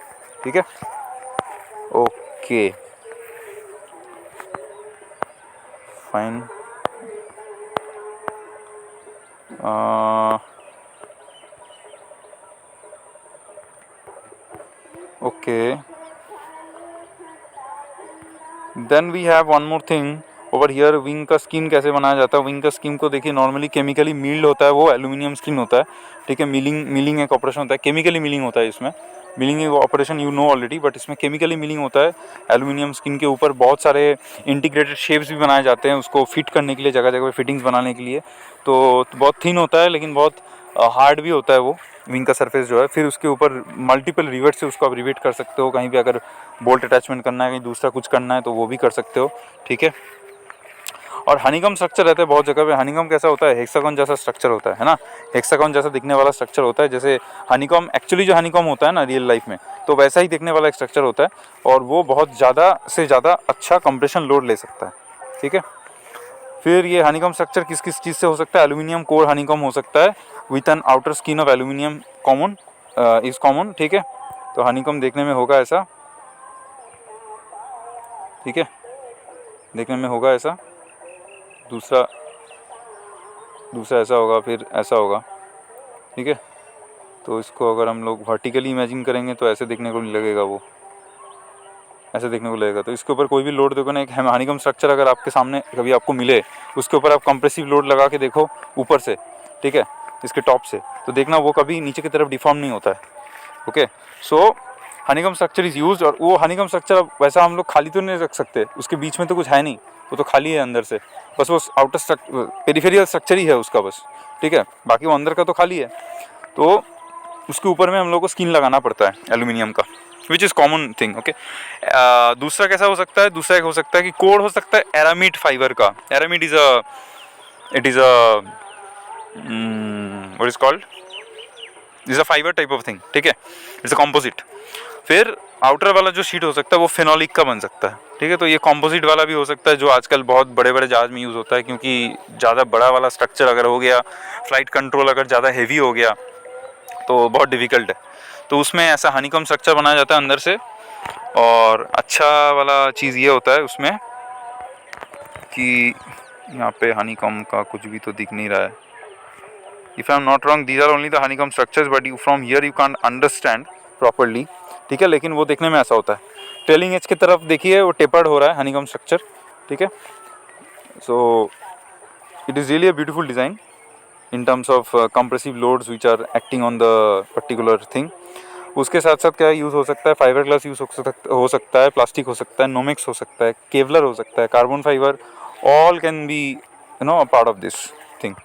ठीक है। Okay fine. Okay then we have one more thing over here. Wing का स्किन कैसे बनाया जाता है? विंग का स्किन को देखिए, नॉर्मली केमिकली मिल्ड होता है, वो एल्यूमिनियम स्किन होता है, ठीक है। मिलिंग एक ऑपरेशन होता है, केमिकली मिलिंग होता है इसमें। मिलिंग एक operation you know already, but इसमें केमिकली मिलिंग होता है। एल्यूमिनियम स्किन के ऊपर बहुत सारे इंटीग्रेटेड शेप्स भी बनाए जाते हैं उसको फिट करने के लिए, जगह जगह पे फिटिंग्स बनाने के लिए। तो बहुत थिन होता है लेकिन बहुत हार्ड भी होता है वो विंग का सरफेस जो है। फिर उसके ऊपर मल्टीपल रिवेट से उसको आप रिवेट कर सकते हो, कहीं भी अगर बोल्ट अटैचमेंट करना है, कहीं दूसरा कुछ करना है तो वो भी कर सकते हो, ठीक है। और हनीकम स्ट्रक्चर रहता है बहुत जगह पे। हनीकम कैसा होता है? हेक्सागन जैसा स्ट्रक्चर होता है ना, हेक्सागन जैसा दिखने वाला स्ट्रक्चर होता है। जैसे हनीकम एक्चुअली जो हनीकम होता है ना रियल लाइफ में, तो वैसा ही दिखने वाला एक स्ट्रक्चर होता है, और वो बहुत ज़्यादा से ज़्यादा अच्छा कंप्रेशन लोड ले सकता है, ठीक है। फिर ये हनीकम स्ट्रक्चर किस किस चीज़ से हो सकता है? एल्यूमिनियम कोर हनीकम हो सकता है with an outer skin of aluminium common is common, ठीक है। तो हनीकम देखने में होगा ऐसा, ठीक है, देखने में होगा ऐसा, दूसरा ऐसा होगा, फिर ऐसा होगा, ठीक है। तो इसको अगर हम लोग वर्टिकली इमेजिन करेंगे तो ऐसे देखने को नहीं लगेगा, वो ऐसे देखने को लगेगा। तो इसके ऊपर कोई भी लोड देखो ना, एक हनीकम स्ट्रक्चर अगर आपके सामने कभी आपको मिले, उसके ऊपर आप कंप्रेसिव लोड लगा के देखो ऊपर से, ठीक है, इसके टॉप से, तो देखना वो कभी नीचे की तरफ डिफॉर्म नहीं होता है, okay. So honeycomb structure is used. और वो हनीकम स्ट्रक्चर अब वैसा हम लोग खाली तो नहीं रख सकते, उसके बीच में तो कुछ है नहीं, वो तो खाली है अंदर से, बस वो आउटर स्ट्रक्चर पेरिफेरियल स्ट्रक्चर ही है उसका बस, ठीक है, बाकी वो अंदर का तो खाली है। तो उसके ऊपर में हम लोग को स्किन लगाना पड़ता है एल्यूमिनियम का, which is common thing, okay. दूसरा कैसा हो सकता है? दूसरा एक हो सकता है कि कोड हो सकता है एरामिड फाइबर का। Aramid is what is called, is a fibre type of thing, ठीक है, इट्स अ कॉम्पोजिट। फिर आउटर वाला जो शीट हो सकता है वो फेनोलिक का बन सकता है, ठीक है। तो ये कॉम्पोजिट वाला भी हो सकता है, जो आजकल बहुत बड़े बड़े जहाज में यूज़ होता है, क्योंकि ज़्यादा बड़ा वाला स्ट्रक्चर अगर हो गया, फ्लाइट कंट्रोल अगर ज़्यादा हेवी हो गया तो बहुत डिफ़िकल्ट है। तो उसमें ऐसा हनीकम स्ट्रक्चर बनाया जाता है अंदर से। और अच्छा वाला चीज़ ये होता है उसमें कि यहाँ पे हनीकम का कुछ भी तो दिख नहीं रहा है। If I am not wrong, these are only the honeycomb structures, but you from here you can understand properly, ठीक है। लेकिन वो देखने में ऐसा होता है, ट्रेलिंग एज की तरफ देखिए वो टेपर्ड हो रहा है हनीकम स्ट्रक्चर, ठीक है। So it is really a beautiful design in terms of compressive loads which are acting on the particular thing. उसके साथ साथ क्या यूज़ हो सकता है? फाइबर ग्लास यूज़ हो सकता है, प्लास्टिक हो सकता है, नोमेक्स हो सकता है, केवलर हो सकता है, carbon fibre, all can be you know a part of this thing.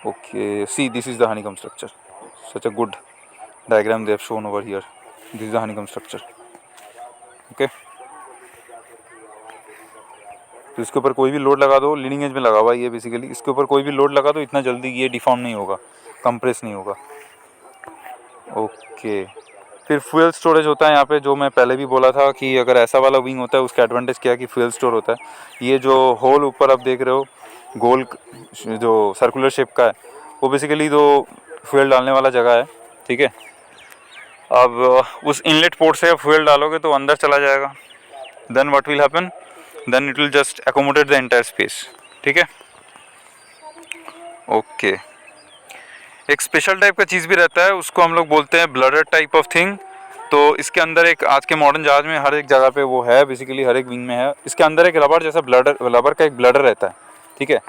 Okay, see, this is the honeycomb structure. Such a good diagram they have shown over here. This is the honeycomb structure. Okay. तो इसके ऊपर कोई भी लोड लगा दो, लीडिंग एज में लगा हुआ है ये बेसिकली, इसके ऊपर कोई भी लोड लगा दो इतना जल्दी ये डिफॉर्म नहीं होगा, कंप्रेस नहीं होगा, ओके। फिर फ्यूल स्टोरेज होता है यहाँ पे, जो मैं पहले भी बोला था कि अगर ऐसा वाला विंग होता है उसका एडवांटेज क्या है कि फ्यूल स्टोर होता है। ये जो होल ऊपर आप देख रहे हो गोल जो सर्कुलर शेप का है, वो बेसिकली दो फ्यूल डालने वाला जगह है, ठीक है। अब उस इनलेट पोर्ट से आप फ्यूल डालोगे तो अंदर चला जाएगा, then what will happen, then it will just accommodate the entire space, ठीक है, ओके। एक स्पेशल टाइप का चीज़ भी रहता है, उसको हम लोग बोलते हैं ब्लडर टाइप ऑफ थिंग। तो इसके अंदर एक, आज के मॉडर्न जहाज में हर एक जगह पे वो है, बेसिकली हर एक विंग में है, इसके अंदर एक रबर जैसा रबर का एक ब्लडर रहता है, ठीक है।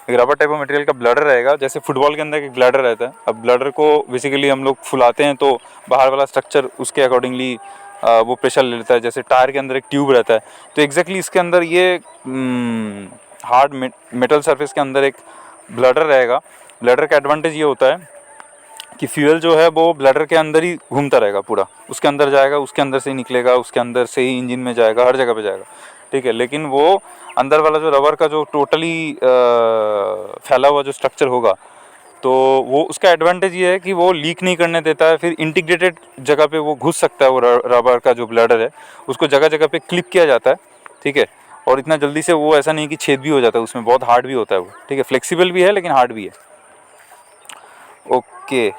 एक रबर टाइप ऑफ मटेरियल का ब्लडर रहेगा, जैसे फुटबॉल के अंदर एक ब्लडर रहता है। अब ब्लडर को बेसिकली हम लोग फुलाते हैं तो बाहर वाला स्ट्रक्चर उसके अकॉर्डिंगली वो प्रेशर ले लेता है, जैसे टायर के अंदर एक ट्यूब रहता है। तो एग्जैक्टली इसके अंदर ये हार्ड मेटल सरफेस के अंदर एक ब्लडर रहेगा। ब्लडर का एडवांटेज ये होता है कि फ्यूल जो है वो ब्लडर के अंदर ही घूमता रहेगा, पूरा उसके अंदर जाएगा, उसके अंदर से ही निकलेगा, उसके अंदर से ही इंजन में जाएगा, हर जगह पे जाएगा, ठीक है। लेकिन वो अंदर वाला जो रबर का जो टोटली फैला हुआ जो स्ट्रक्चर होगा, तो वो उसका एडवांटेज ये है कि वो लीक नहीं करने देता है। फिर इंटीग्रेटेड जगह पे वो घुस सकता है, वो रबर का जो ब्लडर है उसको जगह जगह पे क्लिप किया जाता है, ठीक है। और इतना जल्दी से वो ऐसा नहीं कि छेद भी हो जाता है, उसमें बहुत हार्ड भी होता है वो, ठीक है। फ्लेक्सिबल भी है लेकिन हार्ड भी है। Okay,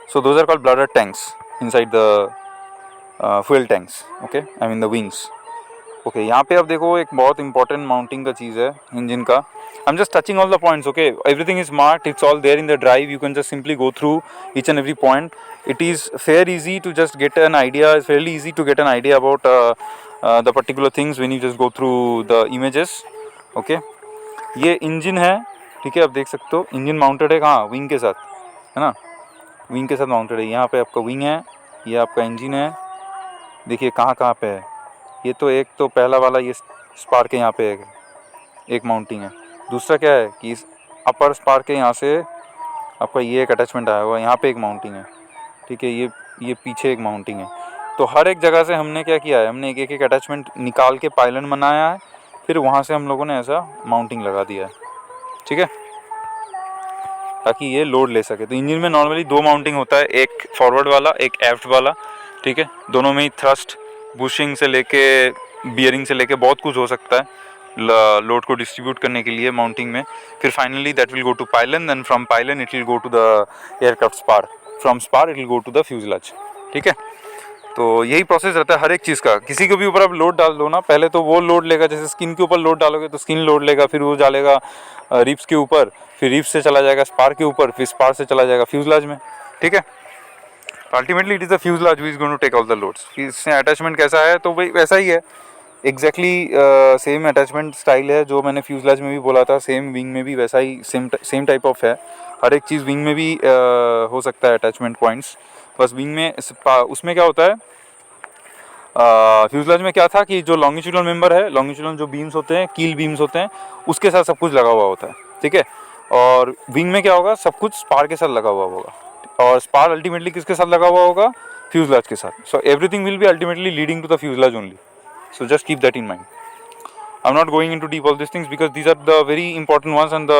so those are called bladder tanks inside the fuel tanks, okay, I mean the wings. Okay, यहाँ पे अब देखो एक बहुत इंपॉर्टेंट माउंटिंग का चीज़ है इंजन का। I am just touching all the points, okay, everything is marked, it's all there in the drive, you can just simply go through each and every point. It is fair easy to just get an idea, it's fairly easy to get an idea about the particular things when you just go through the images. Okay, ये इंजन है, ठीक है, आप देख सकते हो इंजन माउंटेड है कहाँ, विंग के साथ, है ना, विंग के साथ माउंटेड है। यहाँ पे आपका विंग है, ये आपका इंजन है, देखिए कहाँ कहाँ पे है। ये तो एक तो पहला वाला ये स्पार्क है, यहाँ पे एक माउंटिंग है। दूसरा क्या है कि इस अपर स्पार्क है, यहाँ से आपका ये एक अटैचमेंट आया हुआ है, यहाँ पे एक माउंटिंग है, ठीक है। ये पीछे एक माउंटिंग है। तो हर एक जगह से हमने क्या किया है, हमने एक एक अटैचमेंट निकाल के पायलन बनाया है, फिर वहाँ से हम लोगों ने ऐसा माउंटिंग लगा दिया है, ठीक है, ताकि ये लोड ले सके। तो इंजन में नॉर्मली दो माउंटिंग होता है, एक फॉरवर्ड वाला, एक एफ्ट वाला, ठीक है। दोनों में ही थ्रस्ट, बुशिंग से लेके बियरिंग से लेके बहुत कुछ हो सकता है लोड को डिस्ट्रीब्यूट करने के लिए माउंटिंग में। फिर finally that will go to pylon, then from pylon it will go to the aircraft spar, from spar it will go to the fuselage, ठीक है। तो यही प्रोसेस रहता है हर एक चीज़ का। किसी के भी ऊपर आप लोड डाल दो ना, पहले तो वो लोड लेगा, जैसे स्किन के ऊपर लोड डालोगे तो स्किन लोड लेगा, फिर वो डालेगा रिप्स के ऊपर, फिर रिप्स से चला जाएगा स्पार के ऊपर, फिर स्पार से चला जाएगा फ्यूजलाज में, ठीक है। Ultimately it is the fuselage who is going to take all the loads. इसमें अटैचमेंट कैसा है, तो भाई वैसा ही है, एग्जैक्टली सेम अटैचमेंट स्टाइल है जो मैंने फ्यूजलाज में भी बोला था, सेम विंग में भी वैसा ही सेम टाइप ऑफ है। हर एक चीज़ विंग में भी हो सकता है अटैचमेंट पॉइंट्स। बस विंग में उसमें क्या होता है, फ्यूजलाज में क्या था कि जो लॉन्गिट्यूडनल मेंबर है, लॉन्गिट्यूडनल जो बीम्स होते हैं, कील बीम्स होते हैं, उसके साथ सब कुछ लगा हुआ होता है, ठीक है। और विंग में क्या होगा, सब कुछ स्पार के साथ लगा हुआ होगा, और स्पार अल्टीमेटली किसके साथ लगा हुआ होगा, फ्यूजलाज के साथ। So everything will be ultimately leading to the fuselage only, so just keep that in mind. I'm not going into deep all these things because these are the very important ones and the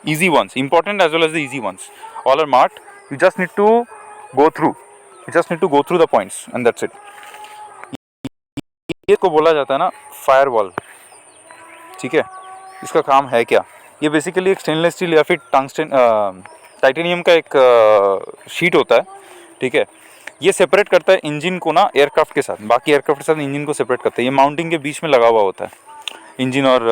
easy ones, important as well as the easy ones. All are marked, you just need to go through, the points and that's it. ये को बोला जाता है ना फायरवॉल, ठीक है। इसका काम है क्या, ये बेसिकली एक स्टेनलेस स्टील या फिर टंगस्टन टाइटेनियम का एक शीट होता है, ठीक है। ये सेपरेट करता है इंजन को ना एयरक्राफ्ट के साथ, बाकी एयरक्राफ्ट के साथ इंजन को सेपरेट करता है। ये माउंटिंग के बीच में लगा हुआ होता है, इंजन और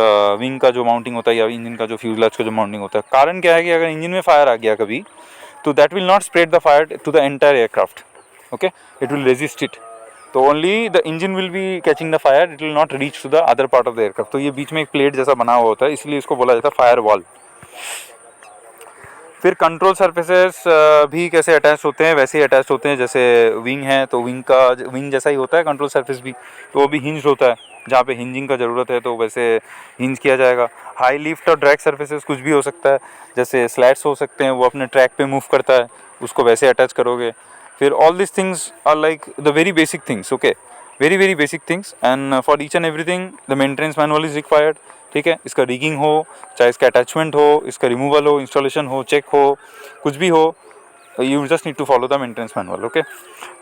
विंग का जो माउंटिंग होता है या इंजन का जो फ्यूजलाज का जो माउंटिंग होता है। कारण क्या है कि अगर इंजन में फायर आ गया कभी, तो that will not spread the fire to the entire aircraft, okay, it will resist it. तो only the engine will be catching the fire, it will not reach to the other part of the aircraft. तो ये बीच में एक प्लेट जैसा बना हुआ होता है, इसलिए इसको बोला जाता है फायर वॉल। फिर कंट्रोल सरफेसेस भी कैसे अटैच होते हैं, वैसे ही अटैच होते हैं जैसे विंग है, तो विंग जैसा ही होता है कंट्रोल सरफेस भी, तो वो भी हिंज होता है, जहाँ पे हिंजिंग का ज़रूरत है तो वैसे हिंज किया जाएगा। हाई लिफ्ट और ड्रैग सरफेसेस कुछ भी हो सकता है, जैसे स्लैट्स हो सकते हैं, वो अपने ट्रैक पे मूव करता है, उसको वैसे अटैच करोगे। फिर all this things are like the very basic things, okay, very basic things, and for each and everything the maintenance manual is required, ठीक है। इसका रिगिंग हो, चाहे इसका अटैचमेंट हो, इसका रिमूवल हो, इंस्टॉलेशन हो, चेक हो, कुछ भी हो, you just need to follow the maintenance manual, okay.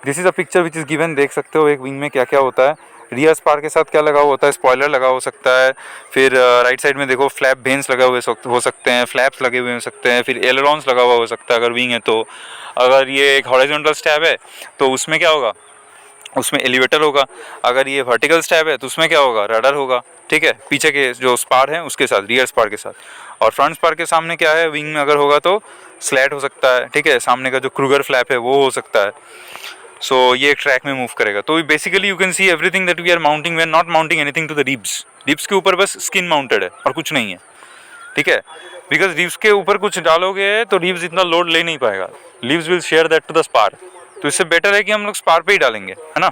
This is a picture which is given, देख सकते हो एक विंग में क्या क्या होता है। रियर स्पार के साथ क्या लगा हुआ होता है, स्पॉयलर लगा हो सकता है। फिर राइट साइड में देखो फ्लैप भेन्स लगे हुए हो सकते हैं, फ्लैप्स लगे हुए हो सकते हैं, फिर एलरॉन्स लगा हुआ हो सकता है अगर विंग है तो। अगर ये एक हॉरिजॉन्टल स्टैब है तो उसमें क्या होगा, उसमें एलिवेटर होगा। अगर ये वर्टिकल स्टैब है तो उसमें क्या होगा, रडर होगा, ठीक है, पीछे के जो स्पार हैं उसके साथ, रियर स्पार के साथ। और फ्रंट स्पार के सामने क्या है, विंग में अगर होगा तो स्लैट हो सकता है, ठीक है, सामने का जो क्रूगर फ्लैप है वो हो सकता है। सो ये एक ट्रैक में मूव करेगा। तो basically you can see everything that we are mounting, we are not mounting anything to the ribs के ऊपर, बस स्किन माउंटेड है और कुछ नहीं है, ठीक है, बिकॉज रीव्स के ऊपर कुछ डालोगे तो रीव्स इतना लोड ले नहीं पाएगा, ribs will share that to the spar. तो इससे बेटर है कि हम लोग स्पार पे ही डालेंगे, है ना।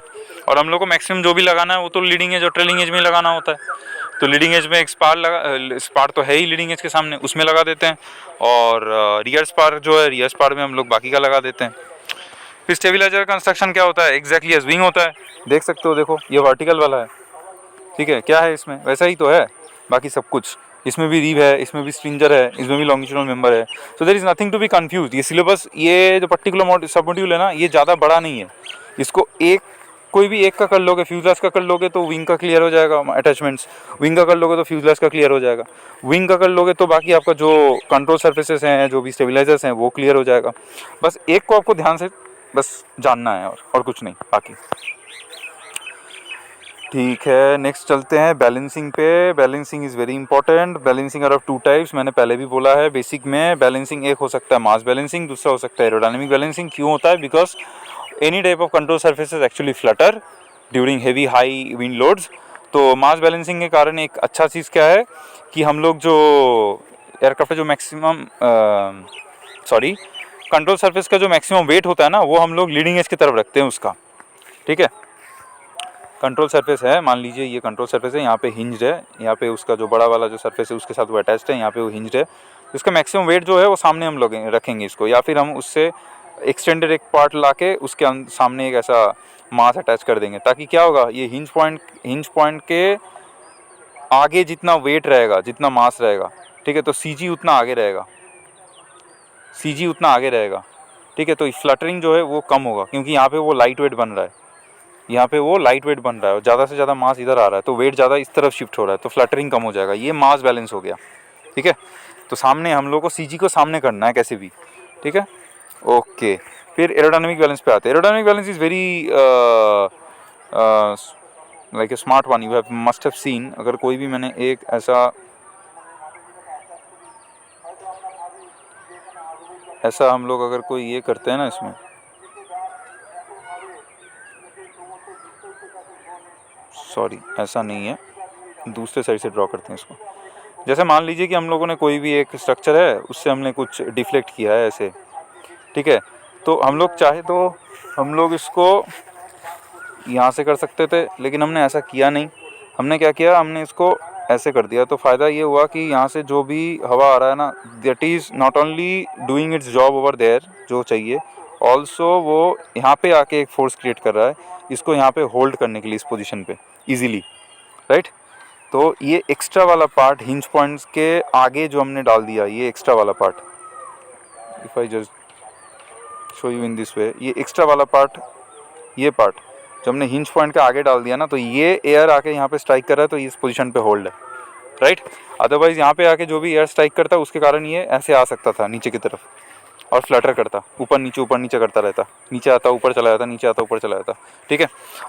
और हम लोग को मैक्सिमम जो भी लगाना है वो तो लीडिंग एज और ट्रेलिंग एज में लगाना होता है। तो लीडिंग एज में एक स्पार तो है ही लीडिंग एज के सामने, उसमें लगा देते हैं। और रियर स्पार जो है, रियर स्पार में हम लोग बाकी का लगा देते हैं। फिर स्टेबिलाइजर कंस्ट्रक्शन क्या होता है, एग्जैक्टली एज विंग होता है, देख सकते हो, देखो ये वर्टिकल वाला है, ठीक है। क्या है इसमें, वैसा ही तो है बाकी सब कुछ। इसमें भी रीव है, इसमें भी स्ट्रिंजर है, इसमें भी लॉन्गिट्यूडनल मेंबर है। So there is nothing to be confuse. ये सिलेबस, ये जो पर्टिकुलर सब मॉड्यूल है ना, ये ज़्यादा बड़ा नहीं है। इसको एक कोई भी एक का कर लोगे, फ्यूजलाज का कर लोगे तो विंग का क्लियर हो जाएगा अटैचमेंट्स, विंग का कर लोगे तो फ्यूजलाज का क्लियर हो जाएगा, विंग का कर लोगे तो बाकी आपका जो कंट्रोल सर्फेसेस हैं, जो भी स्टेबिलाइजर्स हैं, वो क्लियर हो जाएगा। बस एक को आपको ध्यान से बस जानना है और कुछ नहीं बाकी। ठीक है, नेक्स्ट चलते हैं बैलेंसिंग पे। Balancing is very important. Balancing are of two types, मैंने पहले भी बोला है बेसिक में। बैलेंसिंग एक हो सकता है मास बैलेंसिंग, दूसरा हो सकता है एरोडायनेमिक बैलेंसिंग। क्यों होता है, because any type of control surfaces actually Flutter during heavy high wind loads. तो मास बैलेंसिंग के कारण एक अच्छा चीज़ क्या है कि हम लोग जो एयरक्राफ्ट जो मैक्सिमम कंट्रोल सर्फेस का जो मैक्सिमम वेट होता है ना, वो हम लोग लीडिंग एज की तरफ रखते हैं उसका, ठीक है। कंट्रोल सरफेस है, मान लीजिए ये कंट्रोल सरफेस है, यहाँ पे हिंज्ड है, यहाँ पे उसका जो बड़ा वाला जो सरफेस है उसके साथ वो अटैच्ड है, यहाँ पे वो हिंज्ड है। उसका मैक्सिमम वेट जो है वो सामने हम लोग रखेंगे इसको, या फिर हम उससे एक्सटेंडेड एक पार्ट लाके उसके सामने एक ऐसा मास अटैच कर देंगे, ताकि क्या होगा, ये हिंज पॉइंट के आगे जितना वेट रहेगा, जितना मास रहेगा, ठीक है, तो CG उतना आगे रहेगा, CG उतना आगे रहेगा, ठीक है। तो फ्लटरिंग जो है वो कम होगा, क्योंकि यहाँ पे वो लाइट वेट बन रहा है, यहाँ पे वो लाइट वेट बन रहा है और ज़्यादा से ज़्यादा मास इधर आ रहा है, तो वेट ज़्यादा इस तरफ शिफ्ट हो रहा है, तो फ्लटरिंग कम हो जाएगा। ये मास बैलेंस हो गया, ठीक है। तो सामने हम लोग को CG को सामने करना है कैसे भी, ठीक है, ओके। फिर एरोडायनेमिक बैलेंस पे आते हैं। Aerodynamic balance is very like a smart one, you have must have seen. अगर कोई भी मैंने एक ऐसा हम लोग अगर कोई ये करते हैं ना, इसमें सॉरी ऐसा नहीं है, दूसरे साइड से ड्रॉ करते हैं इसको। जैसे मान लीजिए कि हम लोगों ने कोई भी एक स्ट्रक्चर है, उससे हमने कुछ डिफ्लेक्ट किया है ऐसे, ठीक है। तो हम लोग चाहे तो हम लोग इसको यहाँ से कर सकते थे, लेकिन हमने ऐसा किया नहीं। हमने क्या किया, हमने इसको ऐसे कर दिया। तो फ़ायदा ये हुआ कि यहाँ से जो भी हवा आ रहा है ना, that is not only doing its job over there जो चाहिए, ऑल्सो वो यहाँ पे आके एक फोर्स क्रिएट कर रहा है इसको यहाँ पे होल्ड करने के लिए, इस पोजीशन पे इजीली, राइट। तो ये एक्स्ट्रा वाला पार्ट हिंज पॉइंट्स के आगे जो हमने डाल दिया, ये एक्स्ट्रा वाला part, if I just show you in this way, ये एक्स्ट्रा वाला पार्ट, ये पार्ट जो हमने हिंज पॉइंट के आगे डाल दिया ना, तो ये एयर आके यहाँ पे स्ट्राइक कर रहा है, तो इस पोजीशन पे होल्ड है, राइट। अदरवाइज़ यहाँ पे आके जो भी एयर स्ट्राइक करता है उसके कारण ये ऐसे आ सकता था नीचे की तरफ और फ्लटर करता, ऊपर नीचे करता रहता, नीचे आता ऊपर चला जाता, नीचे आता ऊपर चला जाता, ठीक है।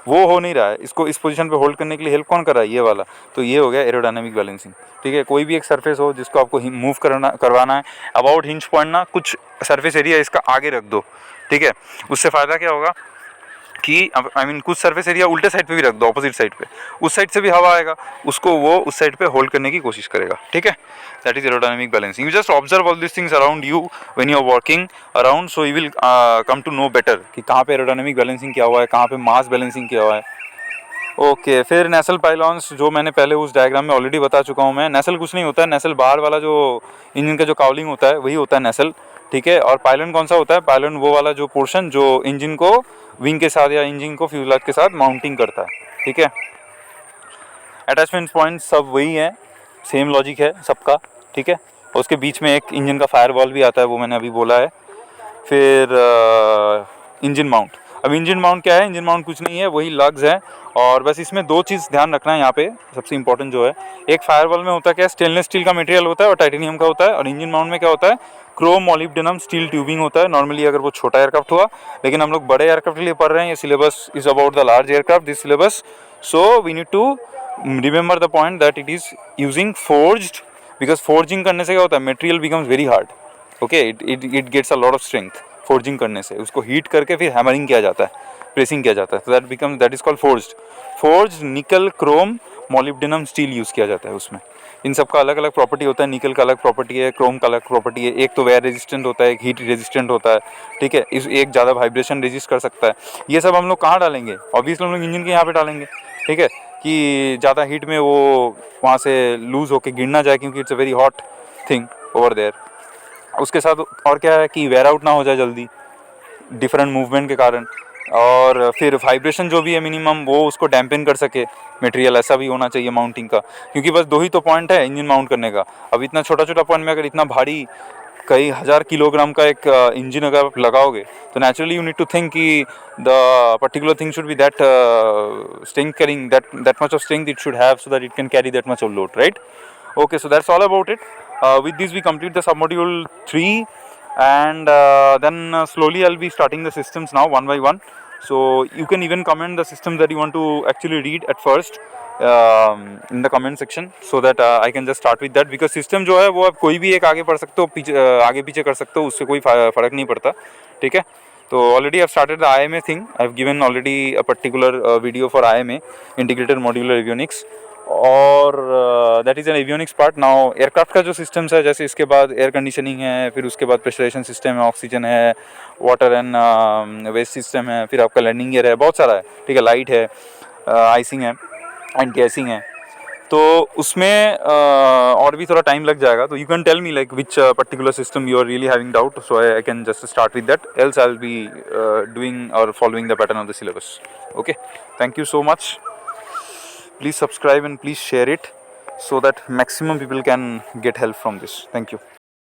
वो हो नहीं रहा है। इसको इस पोजीशन पे होल्ड करने के लिए हेल्प कौन कर रहा है, ये वाला। तो ये हो गया एरोडायनेमिक बैलेंसिंग, ठीक है। कोई भी एक सरफेस हो जिसको आपको मूव करवाना है अबाउट हिंज पॉइंट ना, कुछ सरफेस एरिया इसका आगे रख दो, ठीक है। उससे फ़ायदा क्या होगा कि आई मीन कुछ सरफेस एरिया उल्टे साइड पे भी रख दो, ऑपोजिट साइड पे, उस साइड से भी हवा आएगा, उसको वो उस साइड पे होल्ड करने की कोशिश करेगा, ठीक है। That is aerodynamic balancing. You just observe all this things around you when you are working around, so you will come to know better कि कहाँ पे एरोडायनेमिक बैलेंसिंग किया हुआ है, कहाँ पे मास बैलेंसिंग किया हुआ है। ओके, फिर नेसल पाइलॉन्स जो मैंने पहले उस डायग्राम में ऑलरेडी बता चुका हूँ मैं। नेसल कुछ नहीं होता है, नेसल बाहर वाला जो इंजन का जो काउलिंग होता है वही होता है नेसल, ठीक है। और पाइलन कौन सा होता है, पाइलन वो वाला जो पोर्शन जो इंजन को विंग के साथ या इंजन को फ्यूजलाज के साथ माउंटिंग करता है, ठीक है। अटैचमेंट पॉइंट सब वही है, सेम लॉजिक है सबका, ठीक है। और उसके बीच में एक इंजन का फायर वॉल भी आता है, वो मैंने अभी बोला है। फिर इंजन माउंट। अब इंजन माउंट क्या है, इंजन माउंट कुछ नहीं है, वही लग्स है। और बस इसमें दो चीज़ ध्यान रखना है यहाँ पे, सबसे इंपॉर्टेंट जो है, एक फायरवॉल में होता है क्या, स्टेनलेस स्टील का मटेरियल होता है और टाइटेनियम का होता है। और इंजन माउंट में क्या होता है, क्रोम मॉलिब्डेनम स्टील ट्यूबिंग होता है नॉर्मली, अगर वो छोटा एयरक्राफ्ट हुआ। लेकिन हम लोग बड़े एयरक्राफ्ट के लिए पढ़ रहे हैं, ये syllabus is about the large aircraft, this syllabus, so we need to remember the point that it is using forged, because forging करने से क्या होता है, material becomes very hard, okay, it gets a lot of strength. Forging करने से उसको हीट करके फिर हैमरिंग किया जाता है, प्रेसिंग किया जाता है, तो that is called forged. Forged निकल क्रोम मॉलिब्डेनम स्टील यूज़ किया जाता है उसमें, इन सब का अलग अलग प्रॉपर्टी होता है, निकल का अलग प्रॉपर्टी है, क्रोम का अलग प्रॉपर्टी है, एक तो वेयर रेजिस्टेंट होता है, एक हीट रेजिस्टेंट होता है, ठीक है, इस एक ज़्यादा वाइब्रेशन रेजिस्ट कर सकता है। ये सब हम लोग कहाँ डालेंगे, ऑब्वियसली हम लोग इंजन के यहाँ पे डालेंगे, ठीक है, कि ज़्यादा हीट में वो वहाँ से लूज़ होके गिर ना जाए, क्योंकि it's a very hot thing over there. उसके साथ और क्या है कि वेयर आउट ना हो जाए जल्दी डिफरेंट मूवमेंट के कारण, और फिर वाइब्रेशन जो भी है मिनिमम वो उसको डैम्पन कर सके मटेरियल, ऐसा भी होना चाहिए माउंटिंग का, क्योंकि बस 2 ही तो पॉइंट है इंजन माउंट करने का। अब इतना छोटा छोटा पॉइंट में अगर इतना भारी कई हज़ार किलोग्राम का एक इंजन अगर आप लगाओगे, तो naturally you need to think कि the particular thing should be that strength carrying that much of strength it should have, so that it can carry that much of load, right? Okay, so that's all about it. With this we complete the submodule 3, and then slowly I'll be starting the systems now one by one. So you can even comment the systems that you want to actually read at first in the comment section, so that I can just start with that, because system जो है वो आप कोई भी एक आगे पढ़ सकते हो, पीछे आगे पीछे कर सकते हो, उससे कोई फ़र्क नहीं पड़ता, ठीक है। तो already I've started the IMA thing. I've given already a particular video for IMA, integrated modular avionics, और that is an avionics part. Now aircraft का जो सिस्टम्स है, जैसे इसके बाद एयर कंडीशनिंग है, फिर उसके बाद प्रेशराइजेशन सिस्टम है, ऑक्सीजन है, वाटर एंड वेस्ट सिस्टम है, फिर आपका लैंडिंग गियर है, बहुत सारा है, ठीक है, लाइट है, आइसिंग है एंड गैसिंग है। तो उसमें और भी थोड़ा टाइम लग जाएगा, तो you can tell me like which particular system you are really having doubt, so I can just start with that, else I will be doing और following the pattern of the syllabus. Okay, thank you so much. Please subscribe and please share it, so that maximum people can get help from this. Thank you.